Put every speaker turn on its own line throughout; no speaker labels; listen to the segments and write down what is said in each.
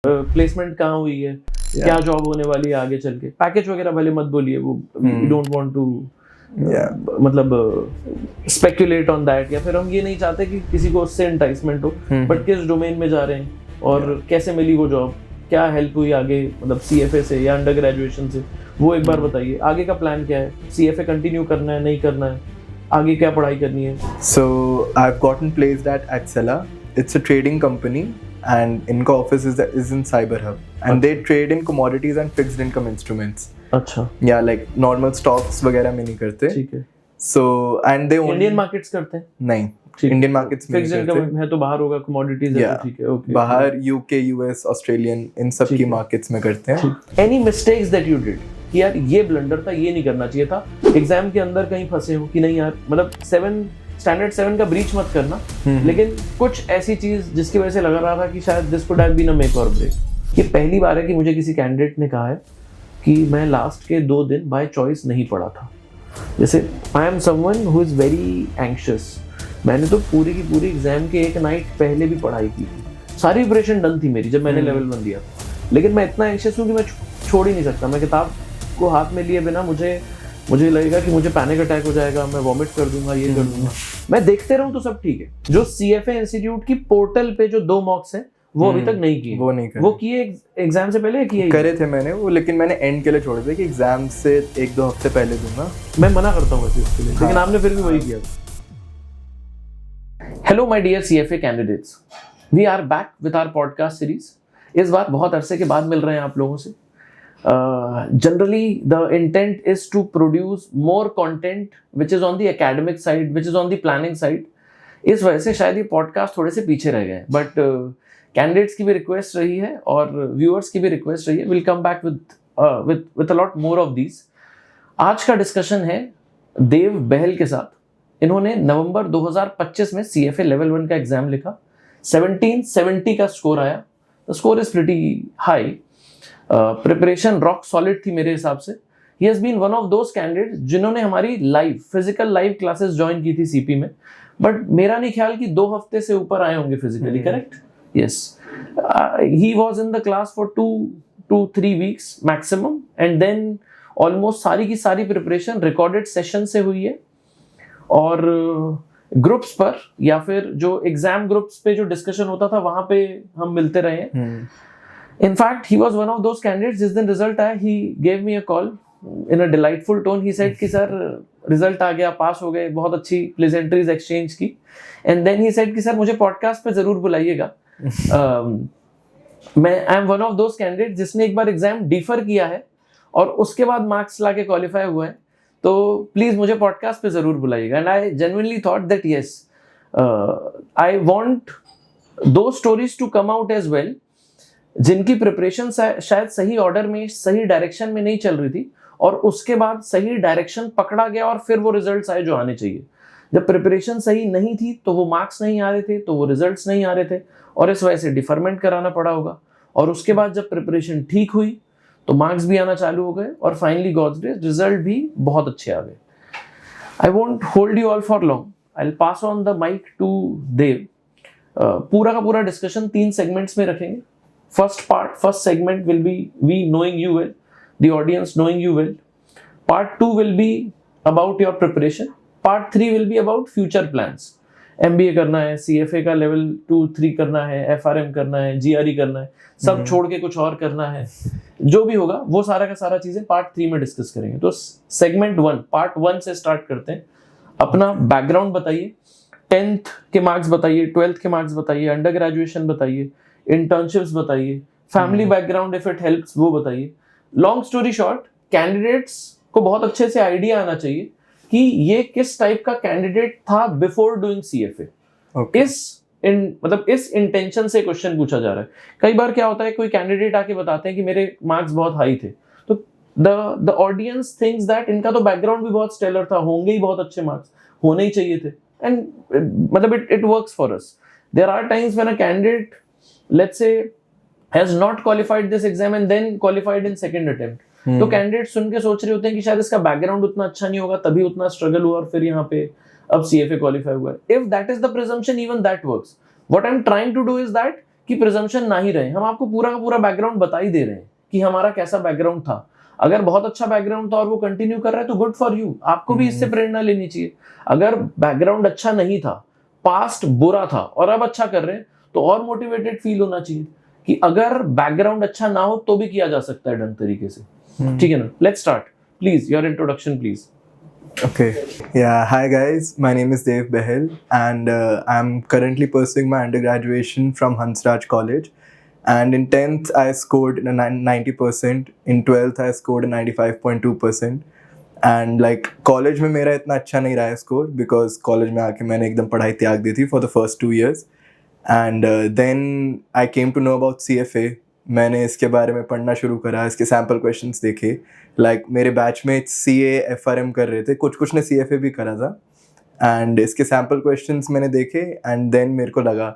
Placement कहाँ हुई है, क्या जॉब होने वाली है आगे चल के, पैकेज वगैरह भले मत बोलिए, वो डोंट वांट टू मतलब स्पेक्युलेट ऑन दैट, या फिर हम ये नहीं चाहते कि किसी को उससे एंटाइसमेंट हो, बट किस डोमेन में जा रहे हैं और कैसे मिली वो जॉब, क्या हेल्प हुई आगे, मतलब CFA से या अंडर ग्रेजुएशन से, वो एक बार बताइए। आगे का प्लान क्या है, CFA कंटिन्यू करना है, नहीं करना है, आगे क्या पढ़ाई करनी है?
So I've gotten placed at Axela. It's a trading company and इनका office is in Cyber Hub and they trade in commodities and fixed income instruments.
अच्छा,
Yeah, like normal stocks वगैरह में नहीं करते.
ठीक है।
So and they only
Indian markets करते हैं?
नहीं,
ठीक है।
इंडियन मार्केट्स में
फिक्स्ड
नहीं
इनकम
करते.
है तो बाहर होगा, कमोडिटीज है तो ठीक है, ओके।
बाहर UK, US, ऑस्ट्रेलियन इन सब की मार्केट्स में करते हैं.
Any mistakes that you did कि यार ये ब्लंडर था, ये नहीं करना चाहिए था, एग्जाम के अंदर कहीं फंसे हो कि नहीं यार, मतलब स्टैंडर्ड 7 का ब्रीच मत करना, लेकिन कुछ ऐसी चीज जिसकी वजह से लग रहा था कि शायद this could have been a make or break. ये पहली बार है कि मुझे किसी कैंडिडेट ने कहा है कि मैं लास्ट के 2 दिन बाय चॉइस नहीं पढ़ा था। जैसे I am someone who is very anxious, मैंने तो पूरी की पूरी एग्जाम के एक नाइट पहले भी पढ़ाई की थी, सारी प्रिपरेशन डन थी मेरी जब मैंने लेवल 1 दिया, लेकिन मैं इतना एंग्शियस हूँ कि मैं छोड़ ही नहीं सकता। मैं किताब को हाथ में लिए बिना मुझे लगेगा कि मुझे पैनिक अटैक हो जाएगा, मैं वॉमिट कर दूंगा, ये कर दूंगा। मैं देखते रहूं तो सब ठीक है। जो CFA इंस्टीट्यूट की पोर्टल पे जो 2 मॉक्स हैं वो अभी तक नहीं किए, वो किए एग्जाम से पहले किए
करे थे मैंने वो, लेकिन मैंने एंड के लिए छोड़ दिया कि एग्जाम से 1-2 हफ्ते पहले दूंगा।
मैं मना करता हूँ वैसे इसके लिए, लेकिन आपने फिर भी वही किया। Hello my dear CFA candidates, we are back with our podcast series. इस बार बहुत अरसे के बाद मिल रहे हैं आप लोगों से। Generally the intent is to produce more content which is on the academic side, which is on the planning side. इस वजह से शायद ये पॉडकास्ट थोड़े से पीछे रह गए, बट कैंडिडेट्स की भी रिक्वेस्ट रही है और व्यूअर्स की भी रिक्वेस्ट रही है। Will come back with a lot more of these. आज का डिस्कशन है देव बहल के साथ। इन्होंने नवंबर 2025 में CFA लेवल 1 का एग्जाम लिखा, 1770 का स्कोर आया। The score is pretty high. Preparation rock solid थी मेरे हिसाब से। He has been one of those candidates जिन्होंने हमारी फिजिकल लाइव क्लासेस ज्वाइन की थी CP में, बट मेरा नहीं ख्याल कि 2 हफ्ते से ऊपर आए होंगे physically, correct? Yes, he was in the class for 2-3 weeks maximum, and then almost सारी की सारी प्रिपरेशन रिकॉर्डेड सेशन से हुई है, और ग्रुप्स पर या फिर जो एग्जाम ग्रुप्स पे जो डिस्कशन होता था वहां पे हम मिलते रहे हैं। In fact, he was one of those candidates. जिस दिन रिजल्ट आया, he gave me a call in a delightful tone. He said कि सर रिजल्ट आ गया, पास हो गए, बहुत अच्छी प्लेजेंट्रीज एक्सचेंज की, and then he said कि सर मुझे पॉडकास्ट पे जरूर बुलाइएगा। मैं I am one of those candidate जिसने एक बार एग्जाम डिफर किया है और उसके बाद मार्क्स लाके क्वालिफाई हुआ है, तो प्लीज मुझे पॉडकास्ट पे जरूर बुलाइएगा। And I genuinely thought that yes, I want two stories to come out as well, जिनकी प्रिपरेशन शायद सही ऑर्डर में, सही डायरेक्शन में नहीं चल रही थी, और उसके बाद सही डायरेक्शन पकड़ा गया और फिर वो रिजल्ट्स आए जो आने चाहिए। जब प्रिपरेशन सही नहीं थी तो वो मार्क्स नहीं आ रहे थे, तो वो रिजल्ट्स नहीं आ रहे थे, और इस वजह से डिफरमेंट कराना पड़ा होगा। और उसके बाद जब प्रिपरेशन ठीक हुई तो मार्क्स भी आना चालू हो गए, और फाइनली गॉड्स ग्रेस रिजल्ट भी बहुत अच्छे आ गए। I won't hold you all for long, I will pass on the mic to Dev. पूरा का पूरा डिस्कशन 3 सेगमेंट्स में रखेंगे। First segment will be we knowing you well, the audience knowing you well. Part 2 will be about your preparation. Part 3 will be about future plans. MBA करना है, CFA का level 2-3 करना है, FRM करना है, GRE करना है, सब छोड़ के कुछ और करना है, जो भी होगा वो सारा का सारा चीजें Part 3 में डिस्कस करेंगे। तो Segment 1, Part 1 से स्टार्ट करते हैं। अपना बैकग्राउंड बताइए, 10th के मार्क्स बताइए, 12th के मार्क्स बताइए, अंडर ग्रेजुएशन बताइए, इंटर्नशिप्स बताइए, family background if it helps वो बताइए। लॉन्ग स्टोरी शॉर्ट, कैंडिडेट्स को बहुत अच्छे से आइडिया आना चाहिए कि ये किस टाइप का कैंडिडेट था बिफोर डूइंग CFA। इस इंटेंशन से क्वेश्चन पूछा जा रहा है। कई बार क्या होता है, कोई कैंडिडेट आके बताते हैं कि मेरे मार्क्स बहुत हाई थे, तो द ऑडियंस थिंक्स दैट इनका तो बैकग्राउंड भी बहुत स्टेलर था, होंगे ही बहुत अच्छे मार्क्स, होने ही चाहिए थे, एंड मतलब it works for us. There are times when a candidate, let's say, has not qualified this exam and then qualified in second attempt, तो कैंडिडेट सुन के सोच रहे होते हैं कि शायद इसका बैकग्राउंड उतना अच्छा नहीं होगा, तभी उतना स्ट्रगल हुआ और फिर यहाँ पे अब CFA क्वालिफाई हुआ है। If that is the presumption, even that works. What I am trying to do is that कि प्रिजम्पशन ना ही रहे, हम आपको पूरा का पूरा बैकग्राउंड बता ही दे रहे हैं कि हमारा कैसा बैकग्राउंड था। अगर बहुत अच्छा बैकग्राउंड था और वो कंटिन्यू कर रहा है तो गुड फॉर यू, आपको भी इससे प्रेरणा लेनी चाहिए। अगर बैकग्राउंड अच्छा नहीं था, पास्ट बुरा था और अब अच्छा कर रहे हैं, तो और मोटिवेटेड फील होना चाहिए कि अगर बैकग्राउंड अच्छा ना हो तो भी किया जा सकता है ढंग तरीके से। ठीक है ना? Let's start, please your introduction please.
Okay. Yeah. Hi guys. My name is Dev Behel, and I'm currently pursuing my undergraduation from Hansraj College. And in 10th, I scored a 90%. In 12th, I scored a 95.2%. And like college में मेरा इतना अच्छा नहीं रहा है score, because college में आके मैंने एकदम पढ़ाई त्याग दी थी for the first 2 years. And then I came to know about CFA. मैंने इसके बारे में पढ़ना शुरू करा, इसके सैम्पल क्वेश्चंस देखे। लाइक मेरे बैच में CA FRM कर रहे थे, कुछ ने CFA भी करा था, एंड इसके सैम्पल क्वेश्चंस मैंने देखे, एंड देन मेरे को लगा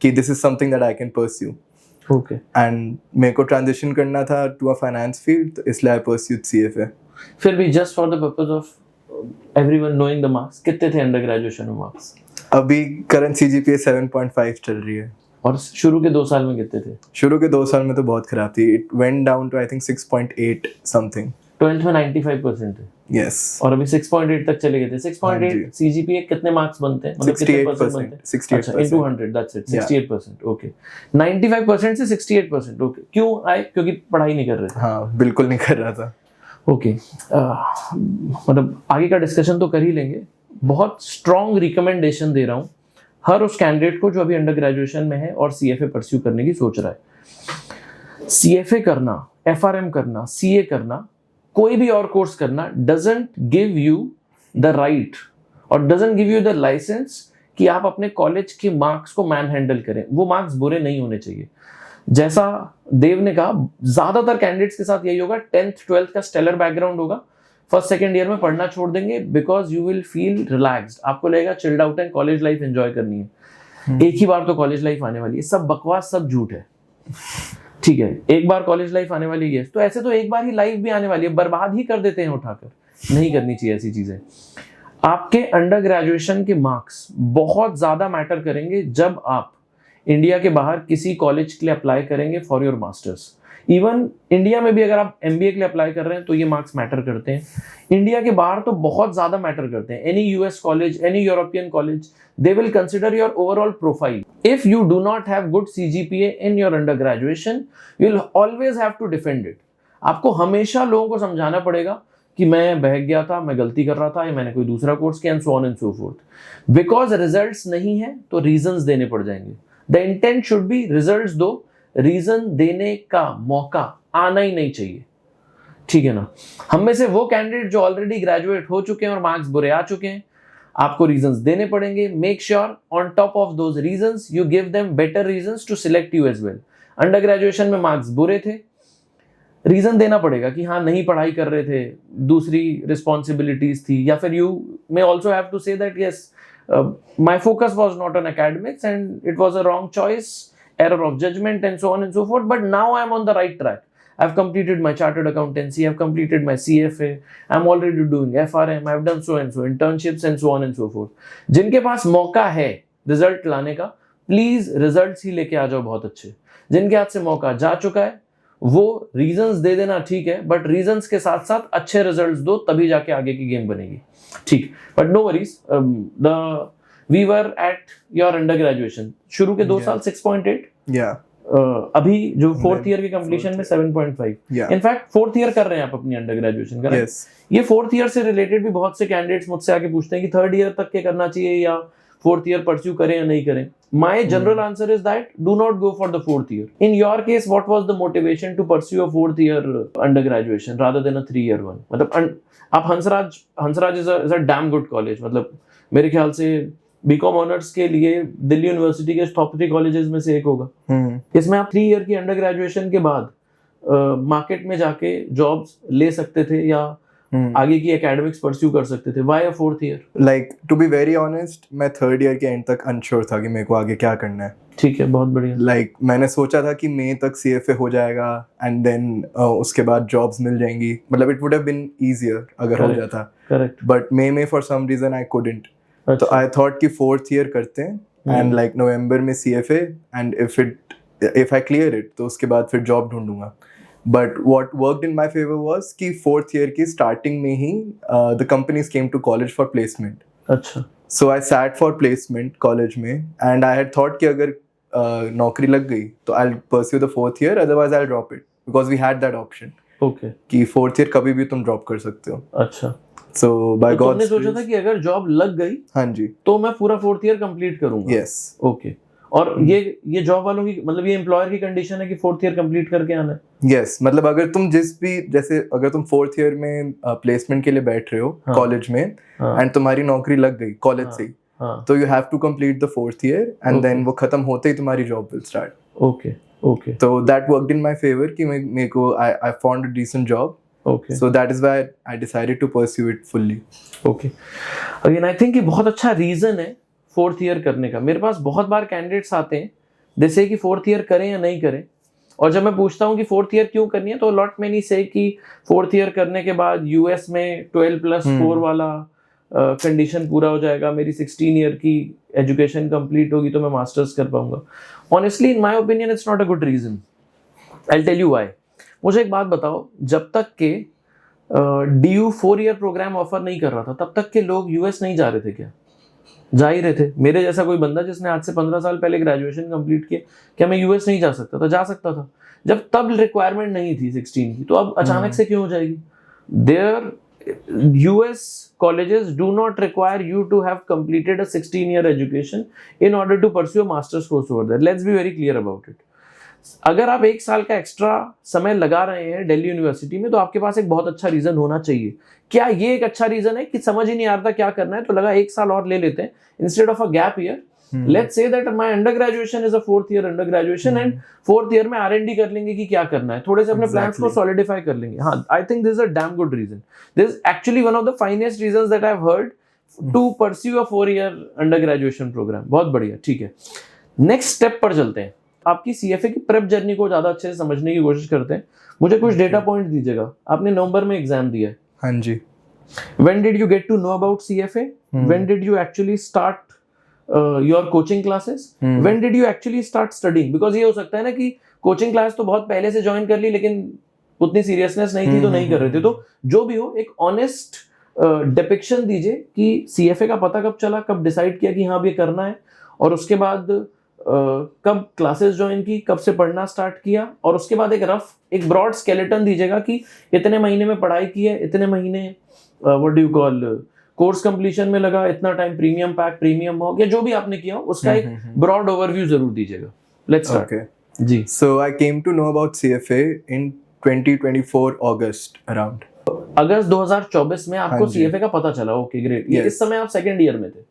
कि this is something that I can pursue.
Okay.
And मेरे को ट्रांजिशन करना था टू अ फाइनेंस फील्ड, तो इसलिए आई परस्यूड CFA।
फिर भी just for the purpose of everyone knowing the marks, कितने थे अंडर ग्रेजुएशन में मार्क्स?
अभी करंट CGPA 7.5 चल रही है।
और शुरू के 2 साल में कितने थे?
शुरू के 2 साल में तो बहुत खराब थी, it went down to I think 6.8 something.
12th में 95% थे।
यस।
और अभी 6.8 तक चले गए थे। 6.8 CGPA कितने मार्क्स बनते हैं? मतलब कितने परसेंट बनते हैं?
68%।
अच्छा, into 100, that's it, 68%, ओके। 95% से 68%, ओके। क्यों आए? क्योंकि पढ़ाई नहीं कर रहे थे।
हाँ, बिल्कुल नहीं कर रहा था।
ओके। मतलब आगे का डिस्कशन तो कर ही लेंगे। बहुत स्ट्रॉन्ग रिकमेंडेशन दे रहा हूँ हर उस कैंडिडेट को जो अभी अंडर ग्रेजुएशन में है और CFA परस्यू करने की सोच रहा है। CFA करना, FRM करना, CA करना, कोई भी और कोर्स करना doesn't give you the right और doesn't give you the license कि आप अपने कॉलेज के मार्क्स को मैन हैंडल करें। वो मार्क्स बुरे नहीं होने चाहिए। जैसा देव ने कहा, ज्यादातर कैंडिडेट्स के साथ यही होगा। 10th 12th का स्टेलर बैकग्राउंड होगा, फर्स्ट सेकंड ईयर में पढ़ना छोड़ देंगे because you will feel relaxed. आपको लगेगा चिल्ड आउट है, कॉलेज लाइफ एंजॉय करनी है। एक ही बार तो कॉलेज लाइफ आने वाली है। सब बकवास, सब झूठ है। ठीक है, एक बार कॉलेज लाइफ आने वाली है, तो ऐसे तो एक बार ही लाइफ भी आने वाली है, बर्बाद ही कर देते हैं उठाकर। नहीं करनी चाहिए ऐसी चीजें। आपके अंडर ग्रेजुएशन के मार्क्स बहुत ज्यादा मैटर करेंगे जब आप इंडिया के बाहर किसी कॉलेज के लिए अप्लाई करेंगे for your masters. Even India में भी अगर आप MBA के लिए अप्लाई कर रहे हैं तो ये मार्क्स मैटर करते हैं। इंडिया के बाहर तो बहुत ज्यादा मैटर करते हैं। Any US college, any European college, they will consider your overall profile. If you do not have good CGPA in your undergraduation, you'll always have to defend it. आपको हमेशा लोगों को समझाना पड़ेगा कि मैं बहक गया था, मैं गलती कर रहा था, या मैंने कोई दूसरा कोर्स किया, and so on and so forth. Because results नहीं है तो reasons देने पड़ जाएंगे। The intent should be results दो, रीजन देने का मौका आना ही नहीं चाहिए। ठीक है ना? हम में से वो कैंडिडेट जो ऑलरेडी ग्रेजुएट हो चुके हैं और मार्क्स बुरे आ चुके हैं, आपको रीजंस देने पड़ेंगे। Make sure on top of those reasons you give them better reasons to select you as well. Under graduation में मार्क्स बुरे थे, रीजन देना पड़ेगा कि हाँ नहीं पढ़ाई कर रहे थे, दूसरी रिस्पॉन्सिबिलिटीज थी, या फिर you may also have to say that yes my focus was not on academics and it was a wrong choice, error of judgment and so on and so forth, but now I am on the right track. I've completed my chartered accountancy, I've completed my CFA, I'm already doing FRM, I've done so and so internships and so on and so forth. जिनके पास मौका है result लाने का, please results ही लेके आ जाओ बहुत अच्छे। जिनके हाथ से मौका जा चुका है वो रीजंस दे देना ठीक है, बट रीजंस के साथ साथ अच्छे रिजल्ट्स दो, तभी जाके आगे की गेम बनेगी। ठीक, but no worries. We were at your undergraduation. शुरू के 2 साल 6.8.
Yeah.
अभी जो 4th ईयर के कंप्लीशन में 7.5.
Yeah.
इनफैक्ट 4th ईयर कर रहे हैं आप अपनी अंडर ग्रेजुएशन का।
Yes.
ये 4th ईयर से रिलेटेड भी बहुत से कैंडिडेट्स मुझसे आके पूछते हैं कि 3rd ईयर तक के करना चाहिए या 4th ईयर परस्यू करें या नहीं करें। My general answer is that do not go for the 4th year. In your case, what was the motivation to pursue a 4th year undergraduation rather than a 3-year one? मतलब आप Hansraj is a damn good college. मतलब मेरे ख्याल से BCom honours के लिए Delhi university के top 3 colleges में से एक होगा। इसमें आप 3 ईयर की अंडर ग्रेजुएशन के बाद मार्केट में जाके जॉब्स ले सकते थे या आगे की एकेडमिक्स परस्यू कर सकते थे। Why a 4th year?
Like to be very honest, मैं 3rd ईयर के एंड तक अनश्योर था कि मेरे को आगे क्या करना है।
ठीक है, बहुत बढ़िया।
लाइक मैंने सोचा था कि मई तक CFA हो जाएगा एंड देन उसके बाद जॉब्स मिल जाएंगी। मतलब it would have been easier अगर हो जाता।
करेक्ट।
बट मई में for some reason I couldn't. तो आई थॉट कि 4th ईयर करते हैं एंड लाइक नवंबर में CFA, and if it if I clear it तो उसके बाद फिर जॉब ढूंढूंगा. But what worked in my favour was कि 4th ईयर की स्टार्टिंग में ही the companies came to college for placement.
अच्छा.
So I sat for placement college में एंड आई हैड थॉट कि अगर नौकरी लग गई तो I pursue the 4th year, otherwise I drop it because we had that option
okay.
कि 4th year कभी भी तुम ड्रॉप कर सकते हो.
अच्छा.
सो बाय
तो
गॉड
तुमने सोचा था कि अगर जॉब लग गई
हाँ जी.
तो मैं पूरा 4th ईयर कंप्लीट करूंगा.
यस.
ओके. और ये जॉब वालों की मतलब ये एम्प्लॉयर की कंडीशन है कि 4th ईयर कंप्लीट करके आना है.
यस मतलब अगर तुम जैसे अगर तुम 4th ईयर में प्लेसमेंट के लिए बैठ रहे हो
हाँ.
कॉलेज में एंड तुम्हारी नौकरी लग गई कॉलेज से ही, तो you have to complete the 4th year and then वो खत्म होते ही तुम्हारी job will start.
Okay. Okay.
तो that worked in my favour कि मेरे को I found a decent job.
Okay.
So that is why I decided to pursue it fully.
Okay. Again I think ये बहुत अच्छा रीजन है 4th year करने का. मेरे पास बहुत बार कैंडिडेट्स आते हैं जैसे कि 4th ईयर करें या नहीं करें, और जब मैं पूछता हूँ कि 4th ईयर क्यों करनी है तो लॉट मैनी से कि 4th ईयर करने के बाद यूएस में 12+4 वाला कंडीशन पूरा हो जाएगा, मेरी 16 ईयर की एजुकेशन कंप्लीट होगी तो मैं मास्टर्स कर पाऊंगा. Honestly in my opinion it's not a good reason. I tell you why. मुझे एक बात बताओ, जब तक के DU 4 ईयर प्रोग्राम ऑफर नहीं कर रहा था तब तक के लोग यूएस नहीं जा रहे थे क्या? जा ही रहे थे. मेरे जैसा कोई बंदा जिसने आज से 15 साल पहले ग्रेजुएशन कंप्लीट किया, क्या मैं यूएस नहीं जा सकता था? जा सकता था. जब तब रिक्वायरमेंट नहीं थी 16 की, तो अब अचानक से क्यों हो जाएगी? There US colleges do not require you to have completed a 16-year education in order to pursue a master's course over there. Let's be very clear about it. अगर आप 1 साल का एक्स्ट्रा समय लगा रहे हैं दिल्ली यूनिवर्सिटी में तो आपके पास एक बहुत अच्छा रीजन होना चाहिए. क्या ये एक अच्छा रीजन है कि समझ ही नहीं आ रहा क्या करना है तो लगा 1 साल और ले लेते हैं instead of a gap year? Let's say that my undergraduation is a 4th year undergraduation and 4th year में R&D कर लेंगे कि क्या करना है, थोड़े से अपने plans को solidify कर लेंगे. हाँ, I think this is a damn good reason. This is actually one of the finest reasons that I've heard to pursue a 4-year undergraduation program. बहुत बढ़िया. ठीक है, नेक्स्ट स्टेप पर चलते हैं. आपकी CFA की प्रेप जर्नी को ज्यादा अच्छे से समझने की कोशिश करते हैं. मुझे कुछ डेटा पॉइंट दीजिएगा. आपने नवंबर में एग्जाम दिया है.
हाँ जी.
When did you get to know about CFA? When did you actually start your coaching classes? When did you actually start studying? Because ये हो सकता है ना कि कोचिंग क्लास तो बहुत पहले से ज्वाइन कर ली लेकिन उतनी सीरियसनेस नहीं थी तो नहीं कर रहे थे. तो जो भी हो एक ऑनेस्ट डिपिक्शन दीजिए कि CFA का पता कब चला, कब डिसाइड किया कि हाँ अब ये करना है, और उसके बाद कब क्लासेस ज्वाइन की, कब से पढ़ना स्टार्ट किया, और उसके बाद एक ब्रॉड स्केलेटन दीजिएगा कि इतने महीने में पढ़ाई की है, इतने महीने what do you call course completion में लगा, इतना time premium pack, premium mock, या जो भी आपने किया उसका एक ब्रॉड ओवरव्यू जरूर दीजिएगा. Let's start.
Okay.
जी.
So I came to know about CFA in 2024 August around.
अगस्त 2024 में आपको
हाँ जी.
CFA का पता चला. Okay great. ये
Yes.
इस समय आप सेकंड ईयर में थे.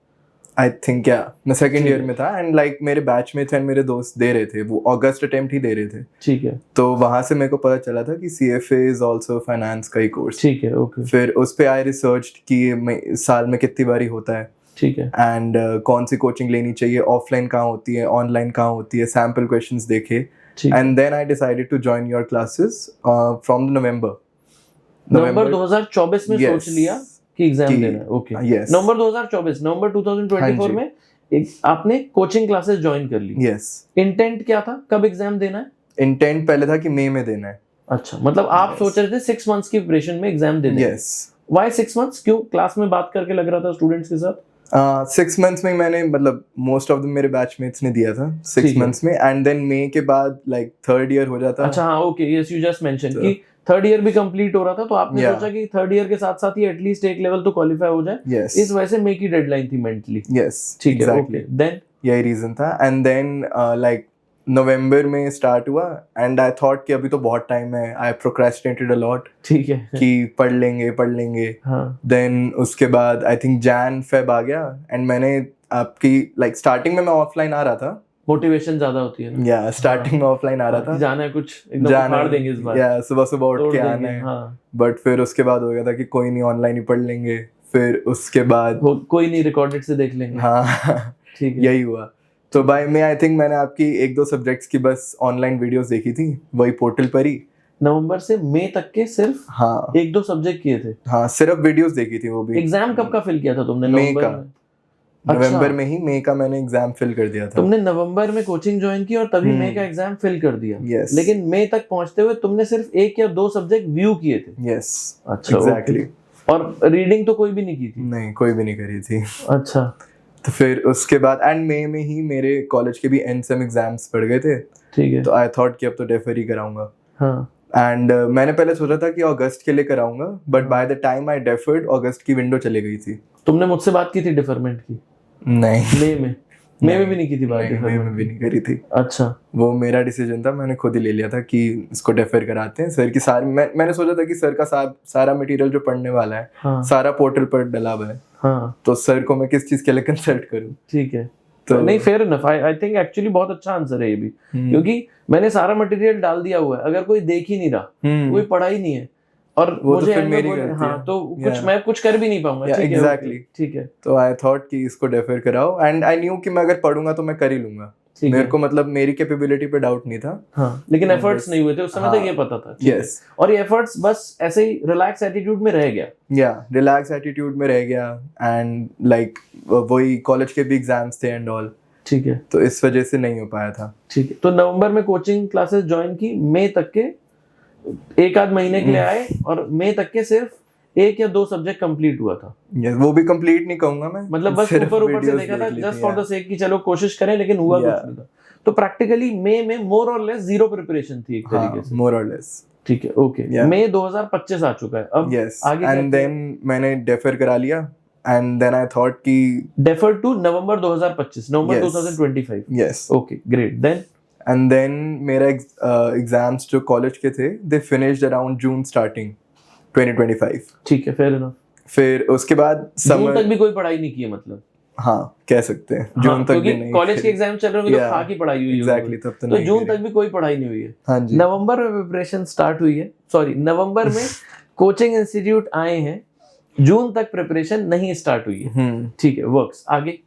I think yeah, मैं सेकंड ईयर में था एंड लाइक मेरे बैचमेट्स एंड मेरे दोस्त दे रहे थे, वो अगस्त अटेम्प्ट ही दे रहे थे.
ठीक है.
तो वहां से मेरे को पता चला था कि CFA इज आल्सो फाइनेंस का ही कोर्स.
ठीक है. ओके.
फिर उस पे आई रिसर्च कि ये साल में कितनी बारी होता है
ठीक है.
एंड कौन सी कोचिंग लेनी चाहिए, ऑफलाइन कहाँ होती है, ऑनलाइन कहाँ होती है, सैम्पल क्वेश्चंस देखे and then I decided to join your classes from November
2024 में सोच लिया कि एग्जाम देना है. ओके.
Yes.
नवंबर 2024. नवंबर 2024 में आपने कोचिंग क्लासेस ज्वाइन कर ली.
यस.
इंटेंट क्या था, कब एग्जाम देना है?
इंटेंट पहले था कि मई में देना है.
अच्छा, मतलब आप सोच रहे थे 6 मंथ्स की प्रिपरेशन में एग्जाम देना है.
यस.
Why 6 months? क्यों? क्लास में बात करके लग रहा था स्टूडेंट्स के साथ.
6 मंथ्स में मैंने मतलब मोस्ट ऑफ द मेरे बैचमेट्स ने दिया था 6 मंथ्स में एंड देन मई के बाद लाइक थर्ड ईयर हो जाता.
अच्छा हाँ. Okay. Yes, you just mention कि थर्ड ईयर भी कंप्लीट हो रहा था तो आपने सोचा कि थर्ड ईयर के साथ साथ ही एटलीस्ट एक लेवल तो क्वालिफाई हो जाए.
Yes.
इस वजह से मई की डेडलाइन थी मेंटली.
यस.
ठीक है. ओके. देन
यही रीजन था एंड देन लाइक नवंबर में स्टार्ट हुआ एंड आई थॉट कि अभी तो बहुत टाइम है. आई प्रोक्रेस्टिनेटेड अ लॉट.
ठीक है
कि पढ़ लेंगे.
हाँ.
देन उसके बाद आई थिंक जैन फेब आ गया एंड मैंने आपकी लाइक स्टार्टिंग में मैं ऑफलाइन आ रहा था.
मोटिवेशन ज्यादा होती है ना.
या स्टार्टिंग में ऑफलाइन आ रहा था.
जाना है कुछ एकदम फाड़ देंगे इस बार.
या सुबह उठ के आना है.
हाँ.
बट फिर उसके बाद हो गया था कि कोई नहीं, ऑनलाइन ही पढ़ लेंगे. फिर उसके बाद
कोई नहीं, रिकॉर्डेड से देख लेंगे.
हाँ. ठीक है. यही हुआ. तो बाय में आई थिंक मैंने आपकी 1-2 सब्जेक्ट्स की बस ऑनलाइन वीडियोस देखी थी वही पोर्टल पर ही.
नवंबर से मई तक के सिर्फ
हाँ
1-2 सब्जेक्ट किए थे.
हाँ सिर्फ वीडियोस देखी थी वो भी.
एग्जाम कब का फिल किया था तुमने?
मई का. नवंबर में ही मई का मैंने एग्जाम फिल कर दिया था।
तुमने नवंबर में कोचिंग ज्वाइन की और तभी मई का एग्जाम फिल कर दिया।
Yes.
लेकिन मई तक पहुंचते हुए तुमने सिर्फ 1 या 2 सब्जेक्ट व्यू किए थे।
यस
अच्छा,
एग्जैक्टली।
और रीडिंग तो कोई भी नहीं की थी?
नहीं, कोई भी नहीं करी थी।
अच्छा।
तो फिर उसके बाद एंड मई में ही मेरे कॉलेज के भी एंड सेम एग्जाम्स पड़ गए थे।
ठीक है।
तो आई थॉट कि अब तो डेफर ही कराऊंगा।
हाँ।
एंड मैंने पहले सोचा था कि अगस्त के लिए कराऊंगा, but by the time I deferred अगस्त की विंडो चली गई थी।
तुमने मुझसे बात की थी डिफरमेंट की?
नहीं,
मई में भी नहीं की थी बात?
मई में भी नहीं करी थी।
अच्छा।
वो मेरा डिसीजन था, मैंने खुद ही ले लिया था कि इसको डेफर कराते हैं। सर की सारी मैंने सोचा था कि सर का सारा मटेरियल जो पढ़ने वाला है,
हाँ।
सारा पोर्टल पर डला हुआ है।
हाँ।
तो सर को मैं किस चीज के लिए कंसल्ट करूं?
ठीक है।
तो
नहीं, fair enough. I think actually बहुत अच्छा आंसर है ये भी, क्योंकि मैंने सारा मटेरियल डाल दिया हुआ है, अगर कोई देख ही नहीं रहा, कोई पढ़ा ही नहीं है, और
वो
मुझे
तो फिर मेरी गलती
हाँ
है।
तो कुछ मैं कुछ कर भी नहीं पाऊंगा। ठीक है,
एग्जैक्टली।
ठीक है।
तो आई थॉट कि इसको डेफर कराओ, एंड आई न्यू कि मैं अगर पढ़ूंगा तो मैं कर ही लूंगा। मेरे को मतलब मेरी कैपेबिलिटी पे डाउट नहीं था।
हाँ, लेकिन एफर्ट्स नहीं हुए थे उस समय तक, ये पता था।
यस।
और ये एफर्ट्स बस ऐसे ही रिलैक्स एटीट्यूड में रह गया।
या रिलैक्स एटीट्यूड में रह गया, एंड लाइक वही कॉलेज के भी एग्जाम्स थे एंड ऑल।
ठीक है।
तो इस वजह से नहीं हो पाया था।
ठीक है। तो नवंबर में कोचिंग क्लासेस ज्वाइन की, मई तक के 1 आध महीने के लिए आए, और मई तक के सिर्फ 1 या 2 सब्जेक्ट कंप्लीट हुआ था।
yes, वो भी कंप्लीट नहीं कहूंगा मैं,
मतलब बस ऊपर से देखा था, जस्ट फॉर द सेक कि चलो कोशिश करें, लेकिन हुआ कुछ नहीं था। तो प्रैक्टिकली मई में मोर और लेस जीरो प्रिपरेशन थी एक तरीके से।
मोर और लेस।
ठीक है, ओके। मई 2025 आ चुका है अब।
यस।
आगे
एंड देन मैंने डेफर करा लिया, एंड देन आई थॉट कि
defer to November 2025, November 2025।
Yes.
Okay, great. Then
and then मेरा एग्जाम्स जो कॉलेज के थे, they finished around June starting 2025।
ठीक है, फेयर इनफ।
फिर उसके बाद
जून तक भी कोई पढ़ाई नहीं की है मतलब?
हाँ, कह सकते हैं। जून तक भी नहीं,
कॉलेज के एग्जाम चल रहे होंगे तो खाकी पढ़ाई हुई है।
एग्जैक्टली, तब
तो जून तक भी कोई पढ़ाई नहीं हुई है।
हाँ जी।
नवंबर में प्रिपरेशन स्टार्ट हुई है, सॉरी नवंबर में कोचिंग इंस्टीट्यूट आए हैं, जून तक प्रिपरेशन नहीं स्टार्ट हुई है। ठीक है, वर्क्स। आगे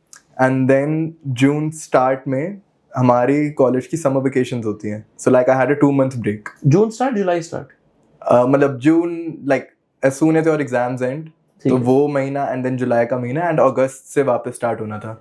एंड देन जून स्टार्ट में हमारी कॉलेज की समर वेकेशंस होती हैं, so like I had a 2 month break.
जून स्टार्ट, जुलाई स्टार्ट?
मतलब June like as soon as your exams end, तो वो महीना, एंड देन जुलाई का महीना, एंड अगस्त से वापस स्टार्ट होना था।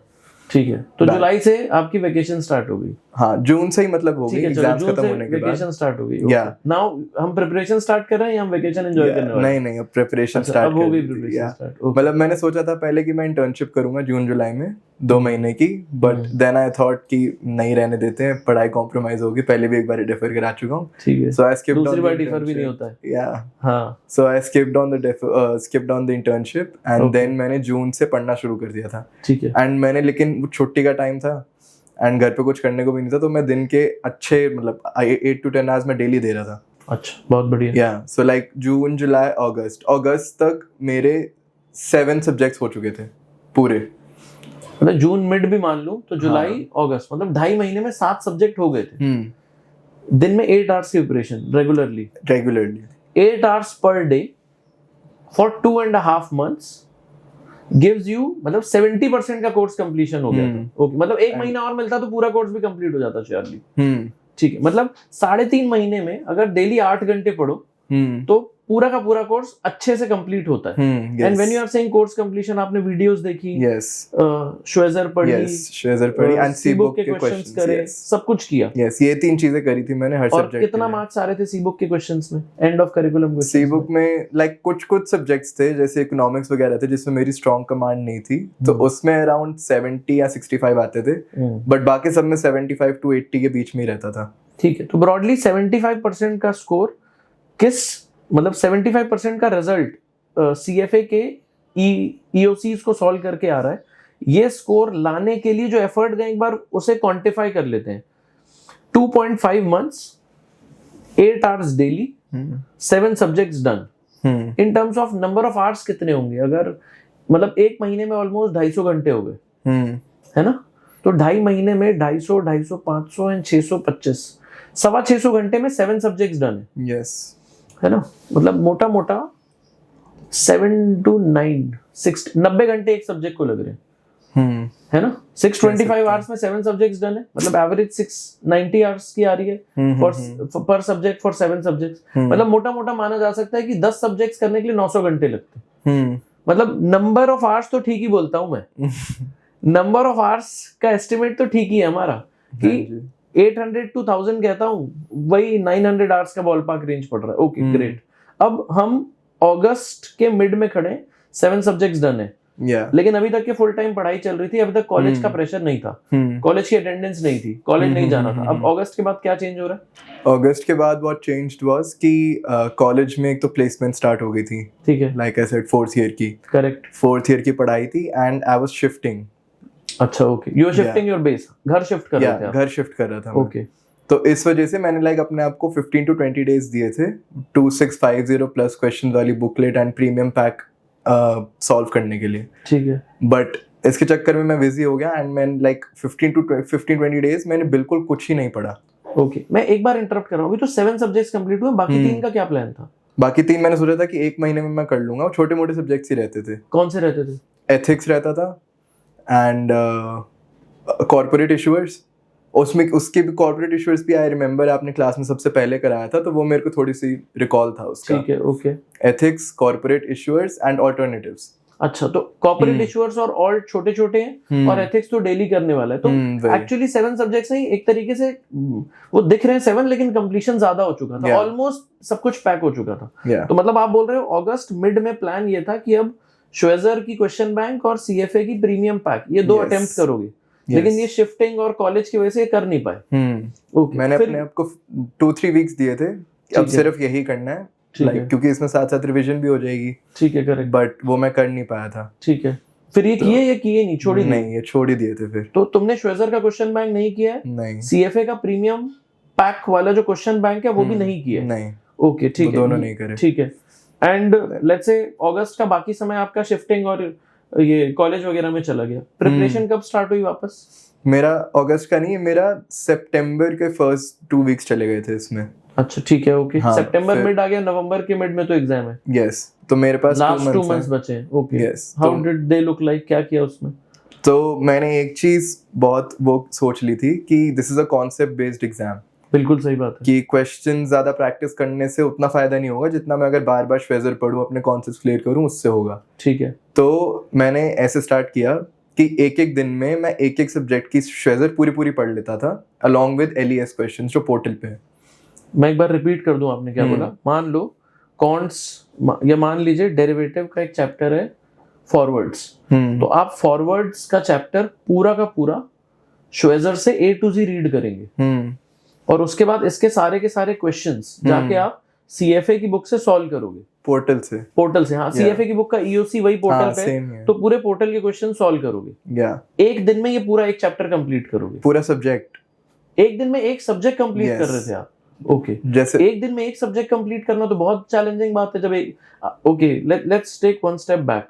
ठीक है, तो जुलाई से आपकी वेकेशन स्टार्ट हो गई?
हाँ, जून से ही मतलब हो गई, एग्जाम्स खत्म होने के बाद
वेकेशन स्टार्ट हो गई।
या
नाउ हम प्रिपरेशन स्टार्ट कर रहे हैं या हम वेकेशन एंजॉय करने वाले हैं?
नहीं, अब प्रिपरेशन स्टार्ट
हो गई प्रिपरेशन स्टार्ट।
मतलब मैंने सोचा था पहले कि मैं इंटर्नशिप करूंगा जून जुलाई में 2 महीने की, बट देन आई थॉट कि नहीं, रहने देते हैं, पढ़ाई कॉम्प्रोमाइज होगी, पहले भी एक बार डेफर करा चुका हूँ।
ठीक है,
सो आई स्किप्ड
दूसरी बार डेफर भी नहीं होता है।
या
हाँ,
so I skipped on the internship, and then मैंने जून से पढ़ना शुरू कर दिया था।
ठीक है।
एंड मैंने, लेकिन छुट्टी का टाइम था एंड घर पे कुछ करने को भी नहीं था, तो मैं दिन के अच्छे मतलब 8 to 10 आवर्स में डेली दे रहा था।
अच्छा, बहुत बढ़िया।
या सो लाइक जून जुलाई अगस्त तक मेरे 7 सब्जेक्ट्स हो चुके थे पूरे।
मतलब जून मिड भी मान लूं तो जुलाई अगस्त, मतलब 2.5 महीने में 7 सब्जेक्ट हो गए थे। दिन में 8 आवर्स की preparation regularly 8 hours per day for 2.5 months gives you, मतलब 70% का कोर्स कंप्लीशन हो गया था। ओके, मतलब 1 महीना और मिलता तो पूरा कोर्स भी कंप्लीट हो जाता श्योरली। ठीक है, मतलब 3.5 महीने में अगर डेली 8 घंटे पढ़ो तो पूरा का पूरा कोर्स अच्छे से कंप्लीट होता है। And when you are saying course completion, आपने वीडियोस देखी, श्वेजर पढ़ी
एंड
सी बुक के क्वेश्चंस करे, सब कुछ किया।
ये 3 चीजें करी थी मैंने हर सब्जेक्ट।
और कितना मार्क्स आ रहे थे सी बुक के क्वेश्चंस में, end of curriculum questions?
C book में लाइक कुछ सब्जेक्ट्स थे, जैसे इकोनॉमिक्स वगैरह थे जिसमें मेरी स्ट्रॉन्ग कमांड नहीं थी, तो उसमें अराउंड 70 या 65 आते थे, बट बाकी सब में 75 to 80 के बीच में ही रहता था। ठीक है,
तो ब्रॉडली 75% का स्कोर मतलब 75% का रिजल्ट CFA के EOCs को सॉल्व करके आ रहा है। ये स्कोर लाने के लिए जो एफर्ट गए, एक बार उसे क्वांटिफाई कर लेते हैं। 2.5 months, 8 hours daily, 7 subjects done. In terms of number of hours कितने होंगे? अगर मतलब 1 महीने में ऑलमोस्ट 250 घंटे हो गए, है ना? तो 2.5 महीने में 250, 500 एंड 625, 650 घंटे में 7 सब्जेक्ट्स डन है।
यस,
है ना? मतलब मोटा मोटा 7 to 9, 90 घंटे एक सब्जेक्ट को लग रहे हैं, है ना? 625 आवर्स में 7 सब्जेक्ट्स डन है, मतलब एवरेज 690 आवर्स की आ रही है पर सब्जेक्ट फॉर 7 सब्जेक्ट्स। मतलब मोटा मोटा माना जा सकता है कि 10 सब्जेक्ट्स करने के लिए 900 घंटे लगते हैं। मतलब नंबर ऑफ आवर्स तो ठीक ही बोलता हूं मैं, नंबर ऑफ आवर्स का एस्टिमेट तो ठीक ही है हमारा कि 800 to 1000 कहता हूँ, वही 900 आवर्स का बॉल पार्क रेंज पड़ रहा है। Okay great. अब हम अगस्त के मिड में खड़े, 7 सब्जेक्ट्स डन है, लेकिन अभी तक के फुल टाइम पढ़ाई चल रही थी, अभी तक कॉलेज का प्रेशर नहीं था, कॉलेज की अटेंडेंस नहीं थी, कॉलेज नहीं जाना था। अब अगस्त के बाद क्या चेंज हो रहा है?
अगस्त के बाद व्हाट चेंज्ड वाज कि कॉलेज में एक तो प्लेसमेंट स्टार्ट हो गई थी,
ठीक है,
like I said 4th year की।
करेक्ट,
4th ईयर की पढ़ाई थी एंड आई वाज शिफ्टिंग।
अच्छा okay, you are shifting your base, घर शिफ्ट कर रहे थे आप?
घर शिफ्ट कर रहा था मैं।
ओके,
तो इस वजह से मैंने लाइक अपने आप को 15 to 20 डेज दिए थे 2650 प्लस क्वेश्चन वाली booklet and premium pack solve करने के लिए।
ठीक है,
बट इसके चक्कर में मैं बिजी हो गया एंड मैंने लाइक 15-20 डेज मैंने बिल्कुल कुछ ही नहीं पढ़ा।
ओके, मैं एक बार इंटरप्ट कर रहा हूँ, अभी तो 7 सब्जेक्ट्स कंप्लीट हुए, बाकी 3 का क्या प्लान था?
बाकी 3 मैंने सोचा था कि 1 महीने में मैं कर लूंगा। छोटे मोटे सब्जेक्ट्स ही रहते थे।
कौन से रहते थे?
एथिक्स रहता था एंड कॉर्पोरेट इशूअर्स। उसमें उसके भी कॉर्पोरेट इशूअर्स भी आई रिमेम्बर आपने क्लास में सबसे पहले कराया था, तो वो मेरे को थोड़ी सी रिकॉल था उसका।
ठीक है, okay.
Ethics, corporate issuers and alternatives.
अच्छा, तो कॉर्पोरेट इशूअर्स और ऑल छोटे छोटे हैं और एथिक्स तो डेली करने वाला है, तो एक्चुअली 7 सब्जेक्ट्स नहीं, एक तरीके से वो दिख रहे हैं 7, लेकिन कंप्लीशन ज्यादा हो चुका था, ऑलमोस्ट सब कुछ पैक हो चुका था। तो मतलब आप बोल रहे हो अगस्त मिड में प्लान ये था कि अब श्वेजर की क्वेश्चन बैंक और सीएफए की प्रीमियम पैक, ये 2 अटेम्प्ट करोगे, लेकिन ये शिफ्टिंग और कॉलेज की वजह से कर नहीं पाए।
ओके, मैंने अपने आप को 2-3 वीक्स दिए थे, अब सिर्फ यही करना है, लाइक क्योंकि इसमें साथ साथ रिवीजन भी हो जाएगी।
ठीक है, करेक्ट,
बट वो मैं कर नहीं पाया था।
ठीक है, फिर ये किए या किए नहीं? छोड़ ही
नहीं, ये छोड़ ही दिए थे फिर।
तो तुमने श्वेजर का क्वेश्चन बैंक नहीं किया है?
नहीं।
सीएफए का प्रीमियम पैक वाला जो क्वेश्चन बैंक है वो भी नहीं किया?
नहीं।
ओके, ठीक है,
दोनों नहीं करे।
ठीक है। एंड लेट्स से अगस्त का बाकी समय आपका शिफ्टिंग और ये कॉलेज वगैरह में चला गया, प्रिपरेशन कब स्टार्ट हुई वापस?
मेरा अगस्त का नहीं, मेरा सितंबर के फर्स्ट 2 वीक्स चले गए थे इसमें।
अच्छा, ठीक है, ओके।
हाँ,
सितंबर मिड आ गया, नवंबर के मिड में तो एग्जाम है।
यस, तो मेरे पास
लास्ट 2 मंथ्स बचे हैं। Okay,
yes.
How did they look like? क्या किया उसमें?
तो मैंने एक चीज बहुत वो सोच ली थी कि this is a concept based exam.
बिल्कुल सही बात है
कि क्वेश्चन ज्यादा प्रैक्टिस करने से उतना फायदा नहीं होगा जितना मैं अगर बार बार श्वेजर पढूं, अपने कॉन्सेप्ट्स क्लियर करूं, उससे होगा।
ठीक है,
तो मैंने ऐसे स्टार्ट किया कि एक दिन में मैं एक सब्जेक्ट की श्वेजर पूरी पढ़ लेता था अलॉन्ग विद एलईएस क्वेश्चंस जो पोर्टल पे है।
मैं एक बार रिपीट कर दूं, आपने क्या बोला? मान लो कॉन्ट्स, या मान लीजिए डेरिवेटिव का एक चैप्टर है फॉरवर्ड्स, तो आप फॉरवर्ड्स का चैप्टर पूरा का पूरा श्वेजर से A to Z रीड करेंगे और उसके बाद इसके सारे के सारे क्वेश्चंस जाके आप सीएफए की बुक से सॉल्व करोगे, पोर्टल से। हाँ, सीएफए की बुक का ईओसी वही पोर्टल पे है, तो पूरे पोर्टल के क्वेश्चन सॉल्व करोगे। एक दिन में ये पूरा एक चैप्टर कंप्लीट करोगे,
पूरा सब्जेक्ट
एक दिन में एक सब्जेक्ट कंप्लीट कर रहे थे आप? ओके,
जैसे
एक दिन में एक सब्जेक्ट कंप्लीट करना तो बहुत चैलेंजिंग बात है। जब okay, let's take one step back.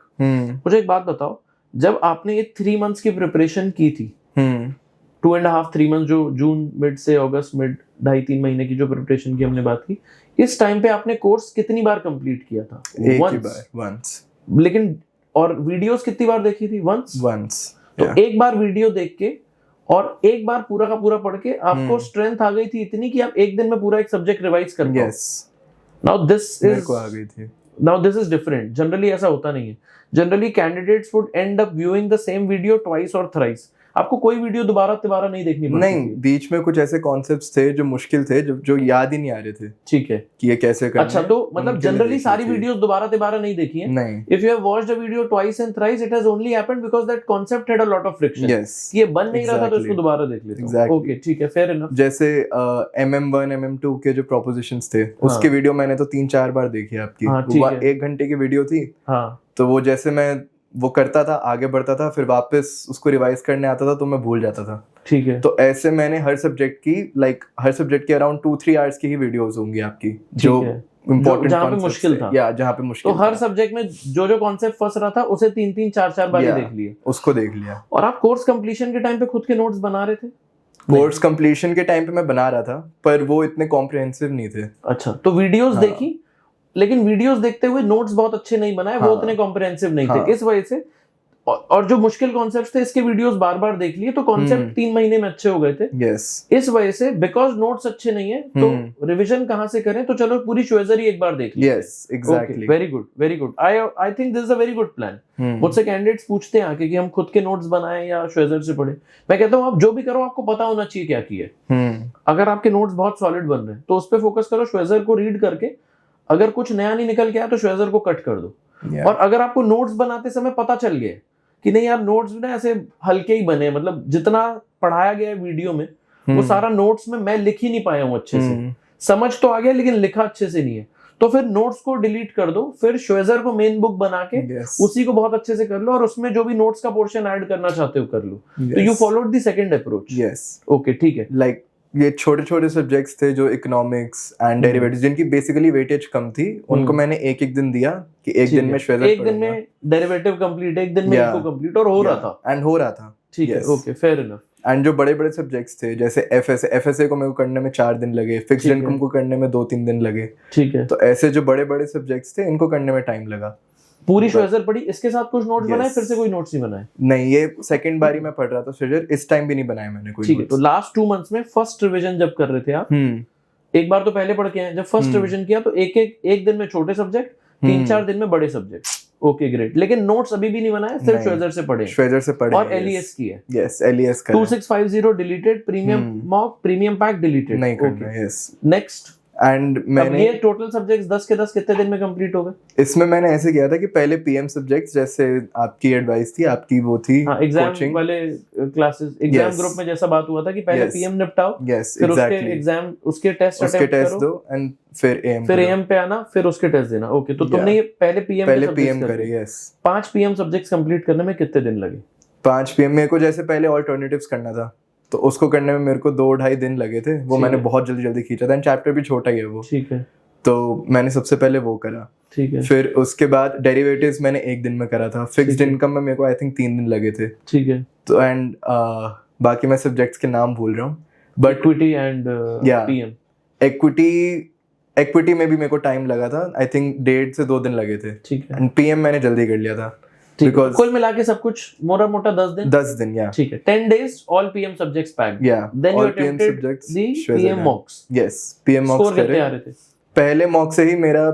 मुझे एक बात बताओ, जब आपने ये 3 मंथ्स की प्रिपरेशन की थी, 2.5-3 मंथ, जो जून मिड से अगस्त मिड, 2.5-3 महीने की जो प्रिपरेशन की हमने बात की, इस टाइम पे आपने कोर्स कितनी बार कंप्लीट किया था?
वंस।
लेकिन और वीडियोस कितनी बार देखी थी? वंस। तो एक बार वीडियो देख के और एक बार पूरा का पूरा पढ़ के आपको स्ट्रेंथ आ गई थी इतनी कि आप एक दिन में पूरा एक सब्जेक्ट रिवाइज कर पाओ। Now this is different. Generally ऐसा होता नहीं है। Generally candidates would and up viewing the same video twice और थ्राइस। आपको कोई वीडियो दोबारा नहीं देखनी पड़ती।
नहीं, बीच में कुछ ऐसे कॉन्सेप्ट्स थे जो मुश्किल थे, जो याद ही नहीं आ रहे थे।
ठीक है,
कि ये कैसे करना है।
अच्छा, तो मतलब जनरली सारी वीडियोस दोबारा नहीं देखी है?
नहीं।
If you have watched a video twice and thrice, it has only happened because that concept had a lot of friction. ये बन नहीं रहा था, तो इसको दोबारा देख लेते हैं। ओके, ठीक है, फेयर इनफ।
जैसे MM1 MM2 के जो प्रोपोजिशंस थे, उसके वीडियो मैंने तो 3-4 बार देखी आपकी। 1 घंटे की वीडियो थी। तो वो जैसे मैं वो करता था, आगे बढ़ता था, फिर वापस उसको रिवाइज करने आता था तो मैं भूल जाता था।
ठीक है,
तो ऐसे मैंने हर सब्जेक्ट की अराउंड 2-3 आवर्स की ही वीडियोस होंगी आपकी, जो इम्पोर्टेंट,
जहाँ पे मुश्किल था,
जहाँ पे मुश्किल।
तो हर सब्जेक्ट में जो कॉन्सेप्ट फंस रहा था उसे 3-3 4-4 बार देख लिया,
उसको देख लिया।
और आप कोर्स कंप्लीशन के टाइम पे खुद के नोट्स बना रहे थे?
कोर्स कंप्लीशन के टाइम पे मैं बना रहा था, पर वो इतने कॉम्प्रिहेंसिव नहीं थे।
अच्छा, तो वीडियोस देखी, लेकिन वीडियोस देखते हुए नोट्स बहुत अच्छे नहीं बनाए, वो उतने कॉम्प्रिहेंसिव नहीं थे, इस वजह से और जो मुश्किल कॉन्सेप्ट थे इसके वीडियोस बार बार देख लिए, तो कॉन्सेप्ट 3 महीने में अच्छे हो गए थे।
यस
इस वजह से बिकॉज नोट्स अच्छे नहीं है तो रिवीजन कहाँ से करें, तो चलो पूरी श्वेजर ही एक बार देख लीजिए।
Yes exactly
very good very good. I think this is a very good plan. मुझसे कैंडिडेट्स पूछते हैं आके कि हम खुद के नोट्स बनाएं या श्वेजर से पढ़े। मैं कहता हूँ आप जो भी करो आपको पता होना चाहिए क्या किया है। अगर आपके नोट्स बहुत सॉलिड बन रहे हैं तो उस पर फोकस करो, श्वेजर को रीड करके अगर कुछ नया नहीं निकल के आया तो श्वेजर को कट कर दो। और अगर आपको नोट्स बनाते समय पता चल गया कि नहीं यार नोट्स ना ऐसे हल्के ही बने, मतलब जितना पढ़ाया गया है वीडियो में वो सारा नोट्स में मैं लिख ही नहीं पाया हूँ अच्छे से, समझ तो आ गया लेकिन लिखा अच्छे से नहीं है, तो फिर नोट्स को डिलीट कर दो, फिर श्वेजर को मेन बुक बना के उसी को बहुत अच्छे से कर लो और उसमें जो भी नोट्स का पोर्शन ऐड करना चाहते हो कर लो। तो you followed the second approach.
Yes
okay ठीक है।
लाइक ये छोटे छोटे सब्जेक्ट्स थे जो इकोनॉमिक्स एंड डेरिवेटिव्स जिनकी बेसिकली वेटेज कम थी, उनको मैंने एक एक दिन दिया कि एक दिन में श्वेजर
एक दिन में डेरिवेटिव कंप्लीट, एक दिन में इको कंप्लीट, और हो रहा था
एंड हो रहा था।
ठीक है ओके फेयर इनफ।
एंड जो बड़े बड़े सब्जेक्ट्स थे जैसे एफएसए को मेरे को करने में 4 दिन लगे, फिक्स्ड इनकम को करने में 2-3 दिन लगे।
ठीक है।
तो ऐसे जो बड़े बड़े सब्जेक्ट्स थे इनको करने में टाइम लगा।
पूरी श्वेजर पढ़ी, इसके साथ कुछ नोट्स बनाए, फिर से कोई नोट्स नहीं बनाए?
नहीं, ये सेकंड बारी में पढ़ रहा था श्वेजर, इस टाइम भी नहीं बनाए मैंने कोई।
ठीक है। तो लास्ट 2 मंथ्स में फर्स्ट रिवीजन जब कर रहे थे आप, एक बार तो पहले पढ़ के आए, जब फर्स्ट रिवीजन किया तो एक दिन में छोटे सब्जेक्ट, 3-4 दिन में बड़े सब्जेक्ट। Okay great. लेकिन नोट्स अभी भी नहीं बनाए, सिर्फ श्वेजर से पढ़े?
श्वेजर से पढ़े
और एलईएस की है?
यस एलईएस का
2650 deleted, premium mock, premium pack deleted
नहीं करना। Yes
next.
एंड मैंने
ये टोटल सब्जेक्ट्स 10 के 10 कितने दिन में कंप्लीट हो गए?
इसमें मैंने ऐसे किया था कि पहले पीएम सब्जेक्ट्स, जैसे आपकी एडवाइस थी, आपकी वो थी
एग्जाम वाले क्लासेस, एग्जाम ग्रुप में जैसा बात हुआ था कि पहले पीएम निपटाओ, फिर उसके एग्जाम, उसके टेस्ट अटेम्प्ट
दो एंड फिर एएम
पे आना, फिर उसके टेस्ट देना। ओके तो तुमने ये पहले पीएम
करे। यस
5 पीएम सब्जेक्ट्स कंप्लीट करने में कितने दिन लगे?
5 पीएम मेरे को जैसे पहले ऑल्टरनेटिव्स करना था तो उसको करने में मेरे को 2-2.5 दिन लगे थे। वो मैंने बहुत जल्दी खींचा था, एंड चैप्टर भी छोटा ही है वो।
ठीक है।
तो मैंने सबसे पहले वो करा।
ठीक है।
फिर उसके बाद डेरिवेटिव्स मैंने 1 दिन में करा था। फिक्स्ड इनकम में मेरे को आई थिंक 3 दिन लगे थे। ठीक है। तो एंड बाकी मैं सब्जेक्ट्स के नाम भूल रहा हूँ, but
equity and PM,
equity में भी मेरे को टाइम लगा था, आई थिंक 1.5 से 2 दिन लगे थे। ठीक है। एंड पीएम मैंने जल्दी कर लिया था।
Because कुल मिला के सब कुछ मोटा 10 दिन।
या
ठीक है। 10 days all PM subjects packed.
Yeah.
Then you
all PM
attempted
subjects
the PM mocks.
Yes, PM mocks
Score कितने आ रहे थे?
पहले मॉक से ही मेरा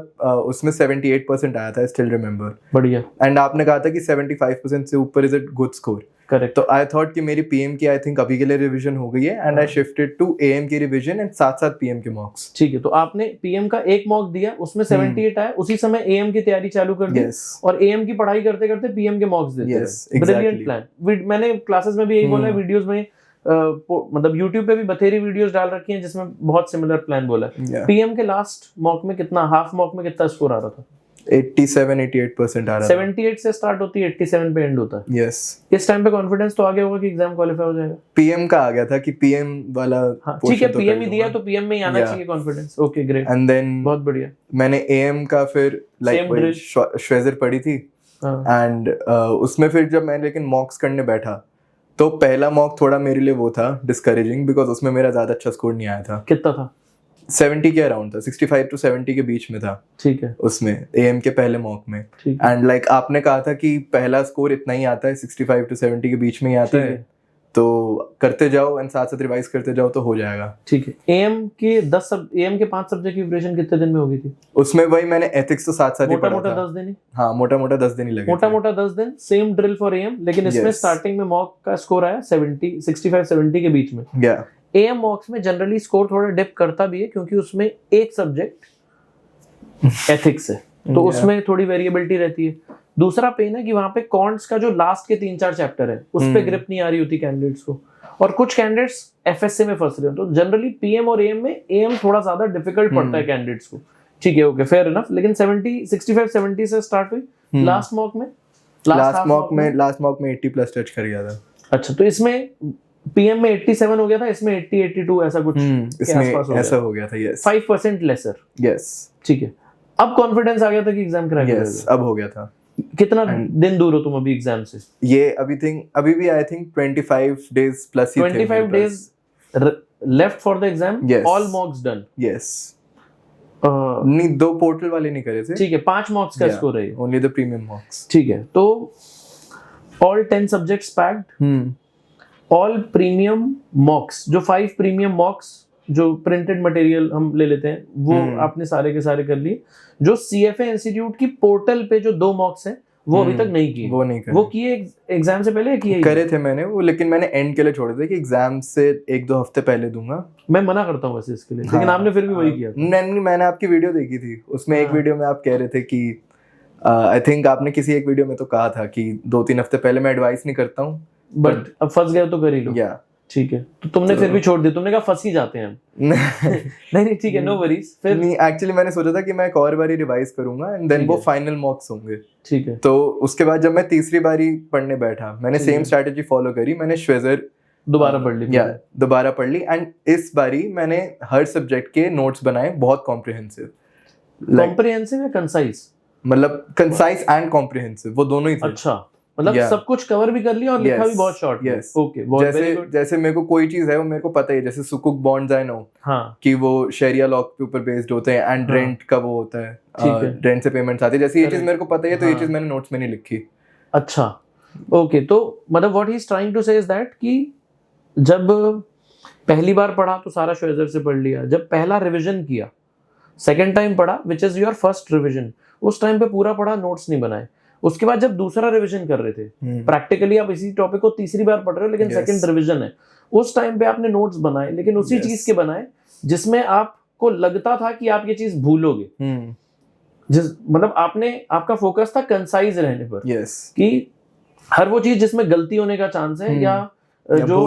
उसमें 78% आया था, I still remember.
बढ़िया।
एंड आपने कहा था कि 75% से ऊपर is a good score.
Correct.
तो आई थॉट कि मेरी पीएम की आई थिंक अभी के लिए रिवीजन हो गई है, and I shifted to AM की रिवीजन एंड साथ पीएम के मॉक्स।
ठीक है। तो आपने पीएम का एक मॉक दिया, उसमें 78 आया, उसी समय एएम की तैयारी चालू कर दी। और एएम की पढ़ाई करते करते पीएम के मॉक्स देते रहे। Brilliant plan. मैंने क्लासेस में भी यही बोला है, वीडियोस में मतलब YouTube पे भी बथेरी वीडियोस डाल रखी हैं जिसमें बहुत सिमिलर प्लान बोला है। पीएम के लास्ट मॉक में कितना, हाफ मॉक में कितना स्कोर आ रहा था?
87-88% आ रहा है।
78 से स्टार्ट होती है, 87 पे एंड होता है।
यस।
इस टाइम पे कॉन्फिडेंस तो आ गया होगा कि एग्जाम क्वालिफाई हो जाएगा।
पीएम का आ गया था कि पीएम वाला।
ठीक है, पीएम ही दिया तो पीएम में ही आना चाहिए confidence. Okay great.
And then
बहुत बढ़िया।
मैंने एएम का फिर लाइक श्वेजर पढ़ी थी, एंड उसमें फिर जब मैं लेकिन मॉक्स करने बैठा तो पहला मॉक थोड़ा मेरे लिए वो था डिस्करेजिंग, बिकॉज उसमें मेरा ज्यादा अच्छा स्कोर नहीं आया था।
कितना था?
70 के अराउंड था, 65 to 70 के बीच में था। ठीक है। उसमें एएम के पहले मॉक में। एंड लाइक आपने कहा था कि पहला स्कोर इतना ही आता है, 65 to 70 के बीच में ही आता है, तो करते जाओ एंड साथ रिवाइज करते जाओ तो हो जाएगा। ठीक है।
एएम के 5 सब्जेक्ट की प्रिपरेशन कितने दिन में होगी थी?
उसमें वही मैंने एथिक्स तो साथ ही पढ़ा था।
मोटा 10 दिन ही?
हाँ, मोटा 10 दिन ही लगे।
मोटा 10 दिन, सेम ड्रिल फॉर एएम, लेकिन इसमें स्टार्टिंग में मॉक का स्कोर आया 65-70 के बीच में।
या
एएम मॉक्स में जनरली स्कोर थोड़ा डिप करता भी है, क्योंकि उसमें एक सब्जेक्ट एथिक्स है, तो उसमें थोड़ी वेरिएबिलिटी रहती है। दूसरा पेन है कि वहां पे कॉन्ट्स का जो लास्ट के 3-4 चैप्टर है उस पे ग्रिप नहीं आ रही होती कैंडिडेट्स को, और कुछ कैंडिडेट्स एफएसए में फंस रहे हो। तो जनरली पीएम और एएम में एएम थोड़ा ज्यादा डिफिकल्ट पड़ता है कैंडिडेट्स को। ठीक है, ओके फेयर इनफ। लेकिन 65-70 से स्टार्ट हुई लास्ट मॉक में।
लास्ट मॉक में 80 प्लस टच कर गया था।
अच्छा, तो इसमें पीएम में 87 हो गया था, इसमें 80-82 ऐसा कुछ
इसमें ऐसा हो गया था। Yes,
5% laser.
यस,
ठीक है। अब कॉन्फिडेंस आ गया था कि एग्जाम क्रैक हो
जाएगा। अब हो गया था।
कितना दिन दूर हो तुम अभी एग्जाम से?
ये अभी भी आई थिंक 25 डेज प्लस ही थे।
25 days left for the exam. All मॉक्स done?
Yes. नहीं, 2 पोर्टल वाले नहीं करे थे।
ठीक है, 5 मॉक्स का स्कोर है,
ओनली द प्रीमियम मॉक्स।
ठीक है। तो all 10 subjects packed, all premium मॉक्स, जो 5 प्रीमियम मॉक्स जो प्रिंटेड मटेरियल हम ले लेते हैं वो आपने सारे के सारे कर लिए। जो CFA इंस्टीट्यूट की पोर्टल पे जो 2 मॉक्स हैं वो अभी तक नहीं किए।
वो नहीं करे।
वो किए एग्जाम से पहले किए?
करे थे मैंने वो, लेकिन मैंने एंड के लिए छोड़ दिया कि एग्जाम से 1-2 हफ्ते पहले दूंगा।
मैं मना करता हूँ वैसे इसके लिए, लेकिन आपने फिर भी वही किया।
नहीं, मैंने आपकी वीडियो देखी थी, उसमें एक वीडियो में आप कह रहे थे कि आई थिंक आपने किसी एक वीडियो में तो कहा था कि 2-3 हफ्ते पहले मैं एडवाइस नहीं करता हूँ,
बट अब फंस गए तो कर ही लो।
या
ठीक है, तो तुमने फिर भी छोड़ दिया, तुमने कहा फंस ही जाते हैं हम। नहीं ठीक है, नो वरीज। फिर
नहीं, एक्चुअली मैंने सोचा था कि मैं एक और बारी रिवाइज करूंगा एंड देन वो फाइनल मॉक्स होंगे।
ठीक है,
तो उसके बाद जब मैं तीसरी बारी पढ़ने बैठा, मैंने सेम स्ट्रेटजी फॉलो करी, मैंने श्वेजर
दोबारा पढ़ ली।
दोबारा पढ़ ली एंड इस बारी मैंने हर सब्जेक्ट के नोट्स बनाए, बहुत कॉम्प्रिहेंसिव।
कॉम्प्रिहेंसिव या कंसाइज?
मतलब कंसाइज एंड कॉम्प्रिहेंसिव, वो दोनों ही थे।
अच्छा, मतलब सब कुछ कवर भी कर लिया और लिखा भी बहुत शॉर्ट।
यस,
ओके, बहुत वेरी गुड।
जैसे मेरे को कोई चीज है वो मेरे को पता ही है, जैसे सुकुक बॉन्ड्स आई नो कि वो शेरिया लॉ के ऊपर बेस्ड होते हैं एंड रेंट का वो होता है, रेंट से पेमेंट्स आती है, जैसे ये चीज मेरे को पता ही है, तो ये चीज मैंने नोट्स में नहीं लिखी।
अच्छा, ओके, तो मतलब what he is trying to say is that कि जब पहली बार पढ़ा तो सारा श्वेजर से पढ़ लिया, जब पहला रिवीजन किया, सेकंड टाइम पढ़ा which is your first revision, उस टाइम पे पूरा पढ़ा, नोट्स नहीं बनाए। उसके बाद जब दूसरा रिवीजन कर रहे थे, प्रैक्टिकली आप इसी टॉपिक को तीसरी बार पढ़ रहे हो लेकिन सेकंड रिवीजन है, उस टाइम पे आपने नोट्स बनाए, लेकिन उसी चीज के बनाए जिसमें आपको लगता था कि आप ये चीज भूलोगे। मतलब आपका फोकस था कंसाइज रहने पर, कि हर वो चीज जिसमें गलती होने का चांस है या जो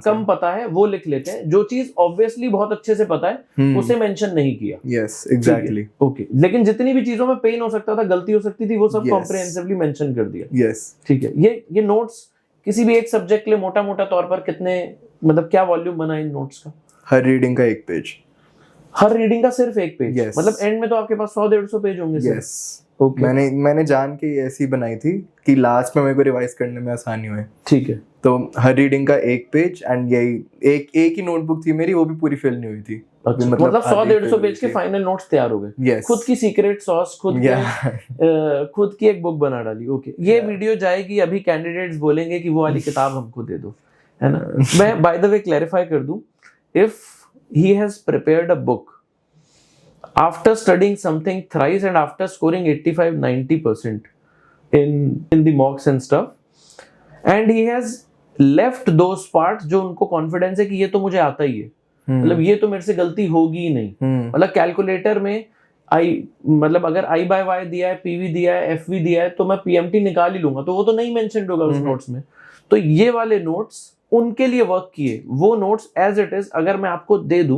कम पता है वो लिख लेते हैं, जो चीज ऑब्वियसली बहुत अच्छे से पता है उसे मेंशन नहीं किया।
Yes, exactly.
ओके, लेकिन जितनी भी चीजों में पेन हो सकता था, गलती हो सकती थी, वो सब कॉम्प्रिहेंसिवली मेंशन कर दिया।
यस,
ठीक है। ये नोट्स किसी भी एक सब्जेक्ट के लिए मोटा मोटा तौर पर कितने, मतलब क्या वॉल्यूम बना इन नोट्स का?
हर रीडिंग का 1 पेज।
हर रीडिंग का सिर्फ 1 पेज? मतलब एंड में तो आपके पास 100-150 पेज होंगे।
यस, मैंने जान के ऐसी बनाई थी कि लास्ट में मेरे को रिवाइज करने में आसानी हुए।
ठीक है,
तो हर रीडिंग का 1 पेज एंड यही एक ही नोटबुक थी मेरी, वो भी पूरी फिल नहीं हुई थी।
अच्छा, मतलब 100-150 पेज के फाइनल नोट्स तैयार हो गए। खुद की सीक्रेट सॉस, खुद की एक बुक बना डाली। ओके, ये वीडियो जाएगी, अभी कैंडिडेट्स बोलेंगे कि वो वाली किताब हमको दे दो, है ना। मैं बाय द वे क्लैरिफाई कर दूं, if he has prepared a book after studying something thrice and after scoring 85-90% in the mocks and stuff, and he has left those parts जो उनको कॉन्फिडेंस है कि ये तो मुझे आता ही है, मतलब ये तो मेरे से गलती होगी ही नहीं। मतलब कैलकुलेटर में मतलब अगर I/Y दिया है, PV दिया है, FV दिया है, तो मैं PMT निकाल ही लूंगा, तो वो तो नहीं मेंशन्ड होगा उस नोट्स में। तो ये वाले नोट्स उनके लिए वर्क किए, वो नोट्स एज इट इज अगर मैं आपको दे दूं,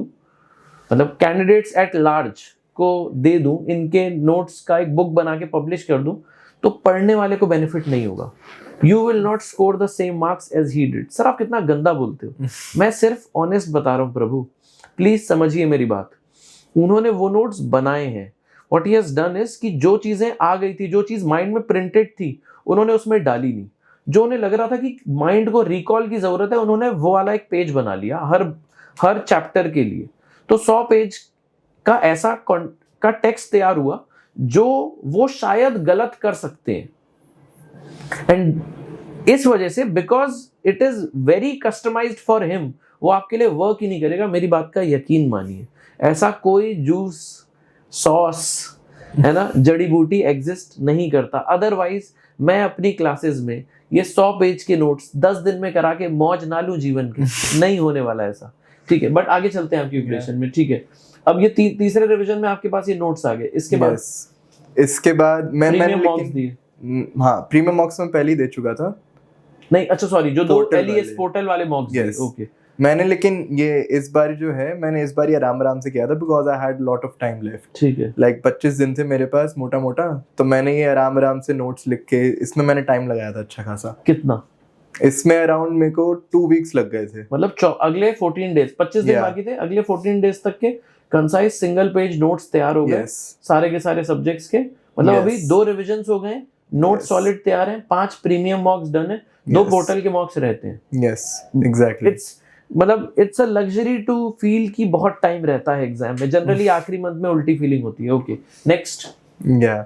मतलब कैंडिडेट्स एट लार्ज को दे दूं, इनके नोट्स का एक बुक बना के पब्लिश कर दूं, तो पढ़ने वाले को बेनिफिट नहीं होगा। You will not score the same marks as he did. Sir आप कितना गंदा बोलते हो। मैं सिर्फ ऑनेस्ट बता रहा हूं प्रभु, प्लीज समझिए मेरी बात। उन्होंने वो नोट्स बनाए हैं, what he has done is कि जो चीजें आ गई थी, जो चीज माइंड में प्रिंटेड थी, उन्होंने उसमें डाली नहीं। जो उन्हें लग रहा था कि माइंड को रिकॉल की जरूरत है, उन्होंने वो वाला एक पेज बना लिया हर चैप्टर के लिए। तो 100 पेज का ऐसा का टेक्स्ट तैयार हुआ जो वो शायद गलत कर सकते हैं, एंड इस वजह से because it is very customised for him, वो आपके लिए वर्क ही नहीं करेगा। मेरी बात का यकीन मानिए, ऐसा कोई जूस, सॉस, है ना, जड़ी बूटी एग्जिस्ट नहीं करता। अदरवाइज मैं अपनी क्लासेस में ये 100 पेज के नोट्स 10 दिन में करा के मौज ना लूं जीवन की, नहीं होने वाला ऐसा। ठीक है, बट आगे चलते हैं आपकी क्वेश्चन में। ठीक है, अब ये तीसरे रिवीजन में आपके पास ये नोट्स आ गए। इसके बाद मैंने मॉक्स दिए।
हाँ, प्रीमियम मॉक्स में पहले ही दे चुका था।
नहीं, अच्छा सॉरी, जो 2 LES पोर्टल वाले मॉक्स दिए। ओके,
मैंने, लेकिन ये इस बार जो है, मैंने इस बार आराम से किया था because I had lot of time left.
ठीक है,
लाइक 25 दिन थे मेरे पास मोटा, तो मैंने ये आराम से नोट्स लिख के, इसमें मैंने टाइम लगाया था अच्छा खासा।
कितना?
इसमें अराउंड मेरे को 2 वीक्स लग गए थे।
मतलब अगले 14 डेज, 25 दिन बाकी थे, अगले 14 डेज तक के कंसाइज सिंगल पेज नोट्स तैयार हो गए सारे के सारे सब्जेक्ट्स के। मतलब अभी 2 रिविजन्स हो गए, नोट सॉलिड तैयार हैं, 5 प्रीमियम मॉक्स डन है, 2 पोर्टल के मॉक्स रहते हैं।
Yes, exactly.
It's a luxury to feel कि बहुत टाइम रहता है एग्जाम में। जनरली आखिरी मंथ में उल्टी फीलिंग होती है। Okay, next.
या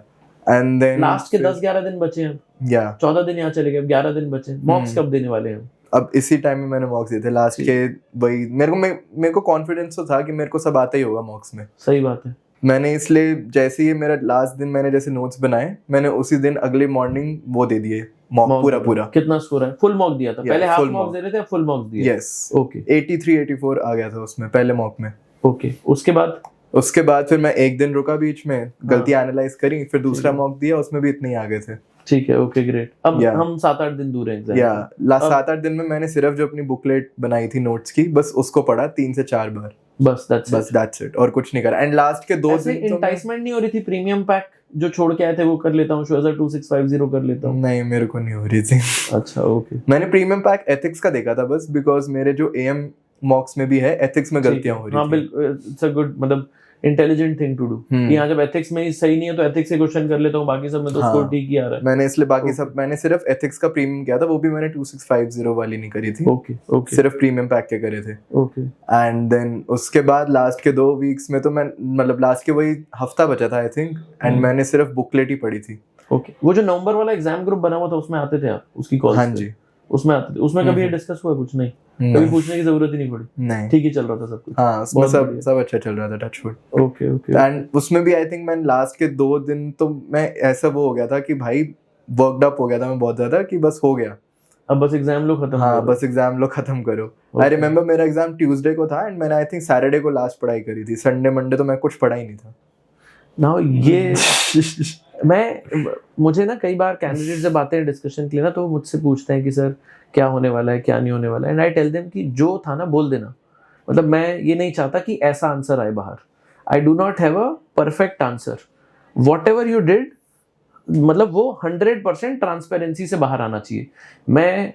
एंड देन
लास्ट के 10-11 दिन बचे हैं।
या
14 दिन यहाँ चले गए, 11 दिन बचे, मॉक्स कब देने वाले हैं?
अब इसी टाइम में मैंने मॉक्स दिए थे लास्ट के, वही मेरे को कॉन्फिडेंस तो था कि मेरे को सब आता ही होगा मॉक्स में।
सही बात है।
मैंने इसलिए जैसे ही मेरा लास्ट दिन मैंने जैसे नोट्स बनाए, मैंने उसी दिन अगले मॉर्निंग वो दे दिए मॉक पूरा।
कितना स्कोर है? फुल मॉक दिया था? पहले हाफ मॉक दे रहे थे, फुल मॉक दिया?
यस।
ओके।
83 84 आ गया था उसमें पहले मॉक में।
ओके। उसके बाद
फिर मैं एक दिन रुका बीच में, गलतियां एनालाइज करी, फिर दूसरा मॉक दिया, उसमें भी इतने ही आ गए थे।
ठीक है, ओके ग्रेट। अब हम 7-8 दिन दूर हैं एग्जाम।
लास्ट 7-8 दिन में मैंने सिर्फ जो अपनी बुकलेट बनाई थी नोट्स की, बस उसको पढ़ा 3 से 4 बार, बस दैट्स इट, और कुछ नहीं करा। एंड लास्ट के 2 दिन तो
इंटाइसमेंट नहीं हो रही थी? प्रीमियम पैक जो छोड़ के आए थे वो कर लेता हूँ, श्वेजर 2650 कर लेता हूँ।
नहीं, मेरे को नहीं हो रही थी।
अच्छा, ओके।
मैंने प्रीमियम पैक एथिक्स का देखा था बस, बिकॉज मेरे जो एएम मॉक्स में भी है, एथिक्स में गलतियां हो रही थी।
हाँ बिल्कुल, इट्स अ गुड, मतलब इंटेलिजेंट थिंग टू डू कि यहाँ जब एथिक्स में ही सही नहीं है तो एथिक्स से क्वेश्चन कर लेता हूँ, बाकी सब में तो स्कोर ठीक ही आ रहा है।
मैंने इसलिए बाकी सब, मैंने सिर्फ एथिक्स का प्रीमियम किया था, वो भी मैंने 2650 वाली नहीं करी थी।
ओके।
सिर्फ प्रीमियम पैक के करे थे।
ओके।
एंड देन उसके बाद लास्ट के 2 वीक्स में तो मैं, मतलब लास्ट के वही हफ्ता बचा था आई थिंक, एंड मैंने सिर्फ बुकलेट ही पढ़ी थी।
ओके। वो जो नवंबर वाला एग्जाम ग्रुप बना हुआ था उसमें आते थे आप? उसकी कॉल?
हाँ जी,
उसमें आते थे। उसमें कभी डिस्कस हुआ? कुछ नहीं, कभी पूछने की जरूरत ही नहीं पड़ी?
नहीं,
ठीक ही चल रहा था सब कुछ?
हाँ, उसमें सब अच्छा चल रहा था, टच वुड।
ओके।
एंड उसमें भी आई थिंक मैं लास्ट के 2 दिन तो मैं ऐसा वो हो गया था कि भाई वर्कड अप हो गया था मैं बहुत ज्यादा, कि बस हो गया,
अब बस एग्जाम लो खत्म।
हाँ, बस एग्जाम लो खत्म करो। आई रिमेम्बर मेरा एग्जाम ट्यूसडे को था, एंड मैंने आई थिंक सैटरडे को लास्ट पढ़ाई करी थी। संडे मंडे तो मैं कुछ पढ़ा ही नहीं था।
नाउ ये मुझे ना कई बार कैंडिडेट जब आते हैं डिस्कशन के लिए ना, तो मुझसे पूछते हैं कि सर क्या होने वाला है, क्या नहीं होने वाला है, एंड आई टेल देम कि जो था ना बोल देना। मतलब मैं ये नहीं चाहता कि ऐसा आंसर आए बाहर। I do not have a perfect answer. What ever you did, मतलब वो 100% ट्रांसपेरेंसी से बाहर आना चाहिए। मैं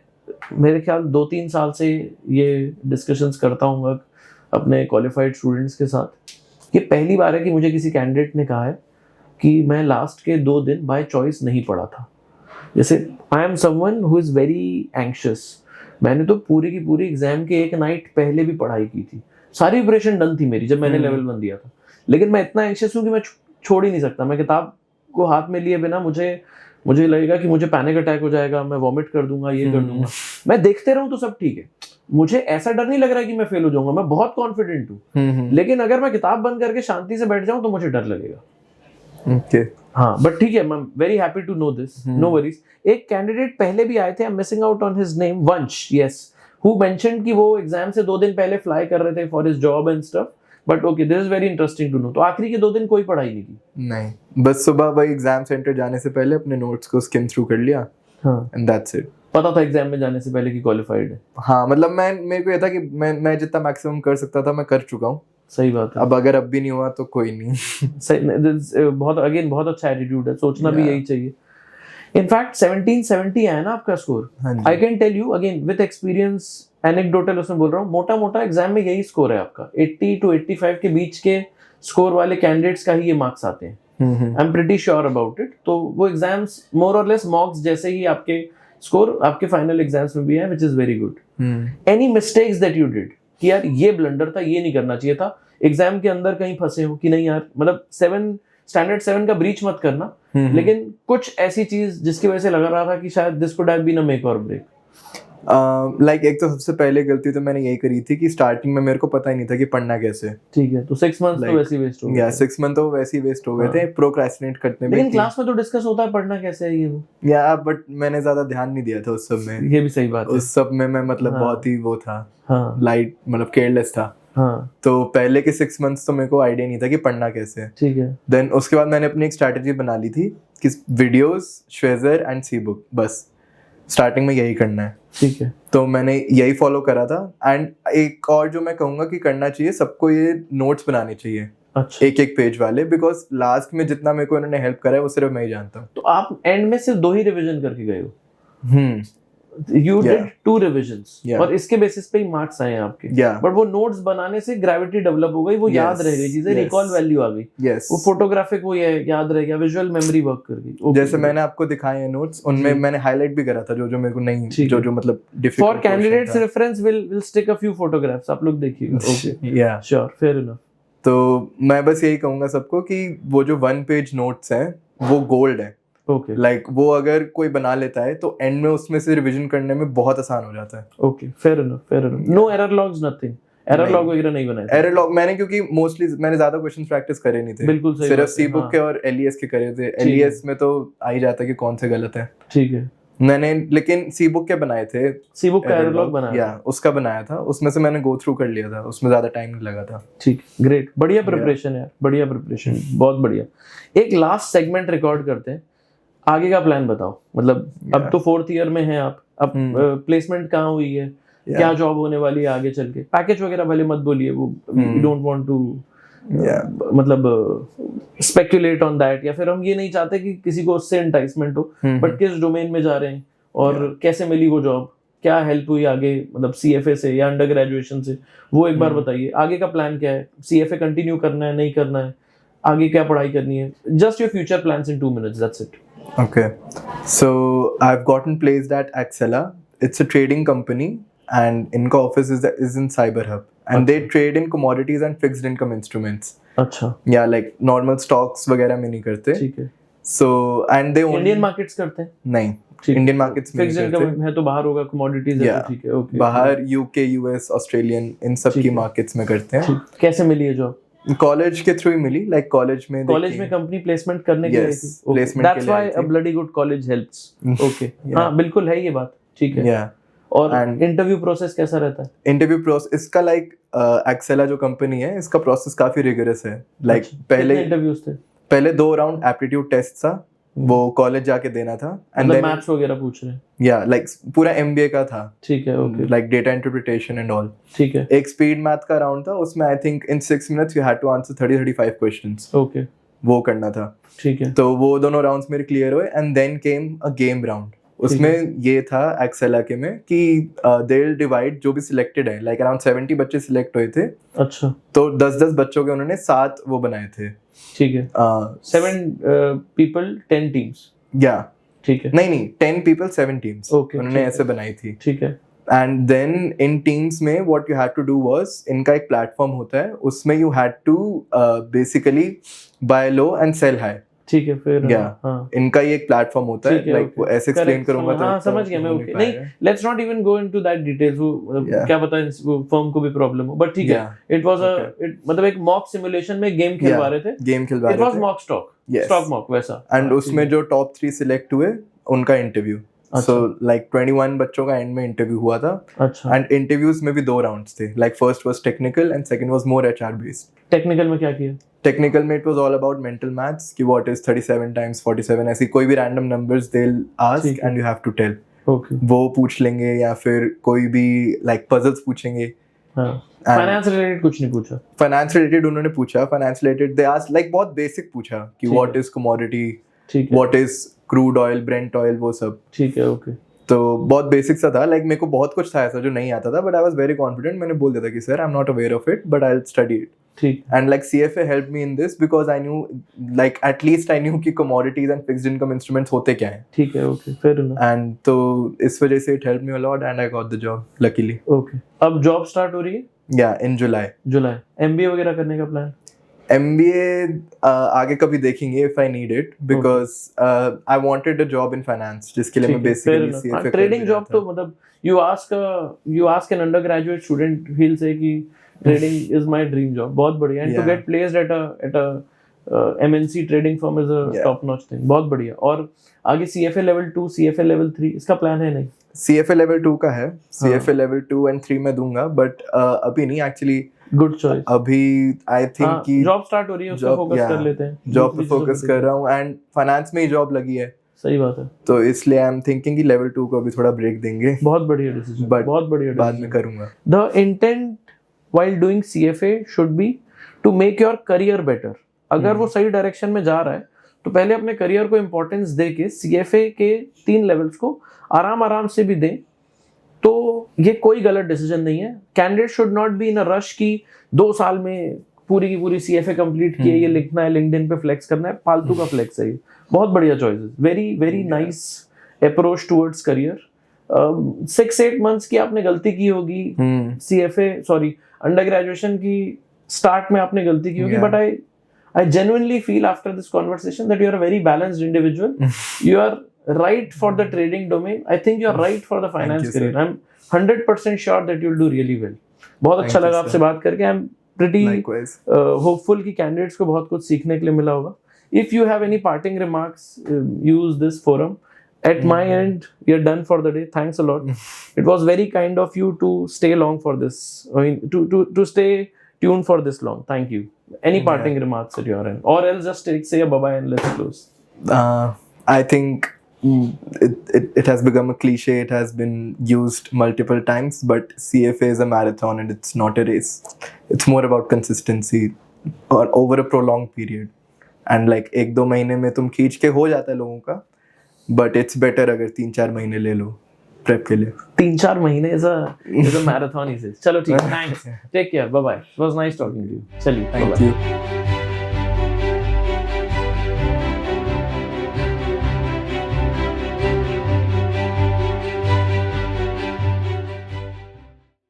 मेरे ख्याल 2-3 साल से ये डिस्कशंस करता हूँ अपने क्वालिफाइड स्टूडेंट्स के साथ। ये पहली बार है कि मुझे किसी कैंडिडेट ने कहा है कि मैं लास्ट के 2 दिन बाय चॉइस नहीं पढ़ा था। जैसे I am someone who is very anxious. मैंने तो पूरी की पूरी एग्जाम के एक नाइट पहले भी पढ़ाई की थी, सारी प्रिपरेशन डन थी मेरी जब मैंने लेवल 1 दिया था, लेकिन मैं इतना एंग्शियस हूँ कि मैं छोड़ ही नहीं सकता। मैं किताब को हाथ में लिए बिना मुझे लगेगा कि मुझे पैनिक अटैक हो जाएगा, मैं वॉमिट कर दूंगा, ये कर दूंगा। मैं देखते रहूं तो सब ठीक है, मुझे ऐसा डर नहीं लग रहा कि मैं फेल हो जाऊंगा, मैं बहुत कॉन्फिडेंट हूँ। लेकिन अगर मैं किताब बंद करके शांति से बैठ जाऊं तो मुझे डर लगेगा।
ओके,
हाँ, बट ठीक है, मैं very happy to know this, no worries. एक कैंडिडेट पहले भी आए थे, I am missing out on his name, Vansh, yes, who mentioned कि वो एग्जाम से 2 दिन पहले फ्लाई कर रहे थे for his job and stuff. But okay, this is very interesting to know. तो आखिरी के 2 दिन कोई पढ़ाई नहीं की?
नहीं, बस सुबह वही एग्जाम सेंटर जाने से पहले अपने नोट्स को स्किम थ्रू कर लिया,
हाँ,
एंड दैट्स इट।
पता था एग्जाम में जाने से पहले कि क्वालिफाइड है?
हाँ, मतलब मेरे को ये था कि मैं जितना मैक्सिमम कर सकता था मैं कर चुका हूँ।
सही बात है।
अब अगर अब भी नहीं हुआ तो कोई नहीं।
सही, बहुत अच्छा एटीट्यूड है, सोचना भी यही चाहिए। इनफैक्ट 1770 है ना आपका स्कोर। I can tell you again with experience, anecdotal उसमें बोल रहा हूँ, मोटा एग्जाम में यही स्कोर है आपका। 80 to 85 के बीच के स्कोर वाले कैंडिडेट्स का ही ये मार्क्स आते हैं। I am pretty sure about it. तो वो एग्जाम्स मोर और लेस मॉक्स जैसे ही आपके स्कोर आपके फाइनल एग्जाम्स में भी है, which is very good. Any mistakes that you did कि यार ये ब्लंडर था, ये नहीं करना चाहिए था, एग्जाम के अंदर कहीं फंसे हो कि नहीं यार, मतलब स्टैंडर्ड 7 का ब्रीच मत करना, लेकिन कुछ ऐसी चीज जिसकी वजह से लग रहा था कि शायद this could have been a make or break.
Like एक तो सबसे पहले गलती तो मैंने यही करी थी कि स्टार्टिंग में मेरे को पता ही नहीं था कि पढ़ना कैसे।
ठीक है, तो 6 मंथ्स तो वैसे ही वेस्ट हो गए।
या 6 मंथ तो वैसे ही वेस्ट हो गए थे प्रोक्रेस्टिनेट करने में।
लेकिन क्लास में तो डिस्कस होता है पढ़ना कैसे है ये वो।
या बट मैंने ज्यादा ध्यान नहीं दिया था उस सब में।
ये भी सही बात है।
उस सब में मैं मतलब बहुत ही वो था, लाइट, मतलब केयरलेस था। तो पहले के 6 मंथ्स तो मेरे को आइडिया नहीं था कि पढ़ना कैसे है।
ठीक है।
देन उसके बाद मैंने अपनी एक स्ट्रैटेजी बना ली थी कि वीडियोस, श्वेजर एंड सी बुक, बस स्टार्टिंग में यही करना है।
ठीक है।
तो मैंने यही फॉलो करा था। एंड एक और जो मैं कहूँगा कि करना चाहिए सबको, ये नोट्स बनाने चाहिए।
अच्छा।
एक पेज वाले, बिकॉज लास्ट में जितना मेरे को इन्होंने हेल्प करा है वो सिर्फ मैं ही जानता हूँ।
तो आप एंड में सिर्फ 2 ही रिवीजन करके गए हो? You did 2 revisions और इसके बेसिस पे ही मार्क्स आए आपके। बट वो नोट्स बनाने से ग्रेविटी डेवलप हो गई, वो याद रह गई चीजें, रिकॉल वैल्यू आ गई। वो फोटोग्राफिक वो ये याद रह गया, विजुअल मेमोरी वर्क कर गई।
जैसे मैंने आपको दिखाए हैं नोट्स, उनमें मैंने हाईलाइट भी करा था जो मेरे को नहीं, जो मतलब difficult.
For candidates reference will stick a few photographs, आप लोग देखिएगा। ओके, या श्योर, फेयर इनफ।
तो मैं बस यही कहूंगा सबको कि वो जो 1 पेज नोट्स हैं वो गोल्ड है,
ओके
लाइक वो अगर कोई बना लेता है तो एंड में उसमें से रिवीजन करने में बहुत आसान हो जाता है.
Okay fair enough no error logs nothing error
नहीं.
लॉग वगैरह नहीं बनाए थे?
एरर लॉग मैंने क्योंकि मोस्टली मैंने ज्यादा क्वेश्चन प्रैक्टिस करे नहीं थे.
बिल्कुल सही
सिर्फ
बात है,
सी बुक
हाँ।
के और एलईएस के करे थे. एलईएस में तो आ ही जाता कि कौन से गलत है.
ठीक है
मैंने लेकिन सी बुक के बनाए थे.
सी बुक का एरर लॉग बनाया
या उसका बनाया था. उसमें से मैंने गो थ्रू कर लिया था. उसमें ज्यादा टाइम नहीं लगा था.
ठीक ग्रेट बढ़िया प्रिपरेशन है बढ़िया प्रिपरेशन बहुत बढ़िया. एक लास्ट सेगमेंट रिकॉर्ड करते हैं. आगे का प्लान बताओ मतलब अब तो 4th ईयर में हैं आप. अब प्लेसमेंट कहाँ हुई है? क्या जॉब होने वाली है आगे चल के? पैकेज वगैरह भले मत बोलिए वो वी डोंट वांट टू मतलब स्पेक्युलेट ऑन दैट या फिर हम ये नहीं चाहते कि किसी को उससे एंटाइसमेंट हो बट किस डोमेन में जा रहे हैं और कैसे मिली वो जॉब, क्या हेल्प हुई आगे मतलब सीएफए से या अंडर ग्रेजुएशन से, वो एक बार बताइए. आगे का प्लान क्या है? सीएफए कंटिन्यू करना है नहीं करना है? आगे क्या पढ़ाई करनी है? Just your future plans in 2 minutes, that's it.
Okay, so I've gotten placed at Axela. It's a trading company, and Inca office is in CyberHub, and they trade in commodities and fixed income instruments.
अच्छा
Yeah, like normal stocks वगैरह में नहीं करते.
ठीक है.
So and they only
Indian markets करते हैं?
नहीं,
ठीक है.
इंडियन मार्केट्स में
फिक्स्ड
नहीं करते.
इनकम है तो बाहर होगा, कमोडिटीज है
Yeah.
तो ठीक है. ओके
बाहर यूके, यूएस, ऑस्ट्रेलियन इन सब
ठीक
की
है.
मार्केट्स में करते हैं.
कैसे मिली है जॉब?
कॉलेज के थ्रू ही मिली. लाइक कॉलेज में
कंपनी प्लेसमेंट करने के लिए
Yes,
थी.
placement
दैट्स
के लिए
व्हाई
आई
अ
थी.
Bloody good college helps. Okay
Yeah.
हाँ बिल्कुल है ये बात. ठीक है.
Yeah.
और
And-
इंटरव्यू प्रोसेस कैसा रहता है?
इंटरव्यू प्रोसेस इसका लाइक एक्सेला जो कंपनी है इसका प्रोसेस काफी रिगरस है. लाइक
अच्छा,
पहले
कितने इंटरव्यूज थे?
पहले 2 राउंड एप्टीट्यूड टेस्ट था. वो कॉलेज जाके देना था. एंड
मतलब
देन
मैथ्स वगैरह पूछ रहे हैं?
या लाइक पूरा एमबीए का था.
ठीक है. Okay
like data interpretation and all.
ठीक है.
एक स्पीड मैथ का राउंड था. उसमें I think in 6 minutes you had to answer 30-35 questions.
Okay
वो करना था.
ठीक है.
तो वो दोनों राउंड्स मेरे क्लियर हुए. And then came a game round. उसमें ये था एक्सेला के में कि दे विल डिवाइड जो भी सिलेक्टेड है. लाइक अराउंड 70 बच्चे सिलेक्ट हुए थे.
अच्छा
तो 10-10 बच्चों के उन्होंने 7 वो बनाए थे.
ठीक है. 7 people 10 teams.
या
ठीक है.
नहीं 10 people 7 teams.
Okay,
उन्होंने
ठीक
ऐसे बनाई थी.
ठीक है.
एंड देन इन टीम्स में what you had to do was इनका एक प्लेटफॉर्म होता है. उसमें you had to basically buy low and sell high.
ठीक है. फिर
Yeah.
हाँ
इनका ये एक प्लेटफॉर्म होता है.
ठीक है,
लाइक
okay.
वो ऐसे एक्सप्लेन
Correct,
करूंगा
हाँ समझ गया मैं. ओके नहीं let's not even go into that details. वो
Yeah.
क्या पता वो फर्म को भी प्रॉब्लम हो बट ठीक है. इट वाज अ मतलब एक मॉक सिमुलेशन में गेम खेलवा रहे थे.
गेम खिलवा
इट वाज
रहे थे.
Mock stock
Yes.
Stock mock वैसा.
एंड उसमें जो टॉप 3 सिलेक्ट हुए उनका इंटरव्यू. सो लाइक 21 बच्चों का एंड में इंटरव्यू हुआ था.
अच्छा.
एंड इंटरव्यूज में भी 2 राउंड्स थे. Like first was technical and second was more HR based.
Technical में क्या किया?
टेक्निकल में it was all about mental maths कि व्हाट इज 37 times 47. ऐसी कोई भी random numbers they will ask
ठीक है.
And you have to tell.
Okay
वो पूछ लेंगे या फिर कोई भी लाइक पजल्स पूछेंगे.
हाँ फाइनेंस रिलेटेड कुछ नहीं पूछा?
फाइनेंस रिलेटेड उन्होंने पूछा. Finance related they ask like बहुत बेसिक पूछा कि
ठीक
व्हाट
है.
इज कमोडिटी,
ठीक है.
What is crude oil, Brent oil, वो सब.
ठीक है. ओके
तो बहुत बेसिक सा था. लाइक मेरे को बहुत कुछ था ऐसा जो नहीं आता था but I was very confident. मैंने बोल दिया था कि sir I am not aware of it but I will study it.
ठीक.
And like CFA helped me in this because I knew, like at least I knew कि commodities and fixed income instruments होते क्या हैं.
ठीक है. Okay fair enough.
And तो इस वजह से it helped me a lot and I got the job luckily.
Okay अब जॉब स्टार्ट हो रही है?
Yeah, in July.
July. MBA वगैरह करने का प्लान?
MBA आगे कभी देखेंगे if I need it because I wanted a job in finance जिसके लिए मैं basically CFA कर
ट्रेडिंग
रहा
जॉब
था.
तो मतलब you ask an undergraduate student he'll say कि trading is my dream job. बहुत बढ़िया. And to
Yeah.
get placed at a MNC trading firm is a
Yeah.
top notch thing. बहुत बढ़िया. और आगे CFA level 2 CFA level 3 इसका plan है नहीं?
CFA level 2 का है. CFA level 2 and 3 मैं दूंगा but अभी नहीं actually.
Good choice.
अभी आई थिंक कि
जॉब स्टार्ट हो रही है उस पे फोकस कर लेते हैं.
जॉब पे फोकस कर रहा हूँ एंड फाइनेंस में ही जॉब लगी है.
सही बात है.
तो इसलिए आई एम थिंकिंग कि लेवल 2 को अभी थोड़ा ब्रेक देंगे.
बहुत बढ़िया डिसीजन.
But
बहुत बढ़िया
बाद में करूंगा.
The intent while doing CFA should be to make your career better. अगर वो सही डायरेक्शन में जा रहा है तो पहले अपने करियर को इंपॉर्टेंस दे के CFA के 3 लेवल्स को आराम से भी दें तो ये कोई गलत डिसीजन नहीं है. Candidate should not be in a rush की 2 साल में पूरी की पूरी CFA कंप्लीट की है, ये लिखना है, लिंक्डइन पे फ्लेक्स करना है. फालतू का फ्लेक्स है ये. बहुत बढ़िया choice. Very nice approach towards career. 6-8 months की आपने गलती की होगी CFA अंडर ग्रेजुएशन की स्टार्ट में आपने गलती की होगी but I genuinely feel after this conversation that you are a very balanced individual. You are right for the trading domain. I think you are right for the finance
you, sir.
career. I'm 100% sure that you'll do really well. बहुत अच्छा
Thank you,
लगा
sir.
आपसे बात करके. I'm pretty
Likewise.
hopeful कि candidates को बहुत कुछ सीखने के लिए मिला होगा. If you have any parting remarks, use this forum. At my end, we are done for the day. Thanks a lot. It was very kind of you to stay long for this. I mean, to stay tuned for this long. Thank you. Any parting remarks at your end, or else just say a bye bye and let's close.
I think it has become a cliche. It has been used multiple times, but CFA is a marathon and it's not a race. It's more about consistency or over a prolonged period. And like 1-2 महीने में तुम खींच के हो जाता है लोगों का, but it's better अगर 3-4 महीने ले लो prep के लिए.
3-4 महीने is a marathon. He says. चलो ठीक है. Thanks. Take care. Bye bye. It was nice talking to you. चलिए.
Thank
bye-bye.
you.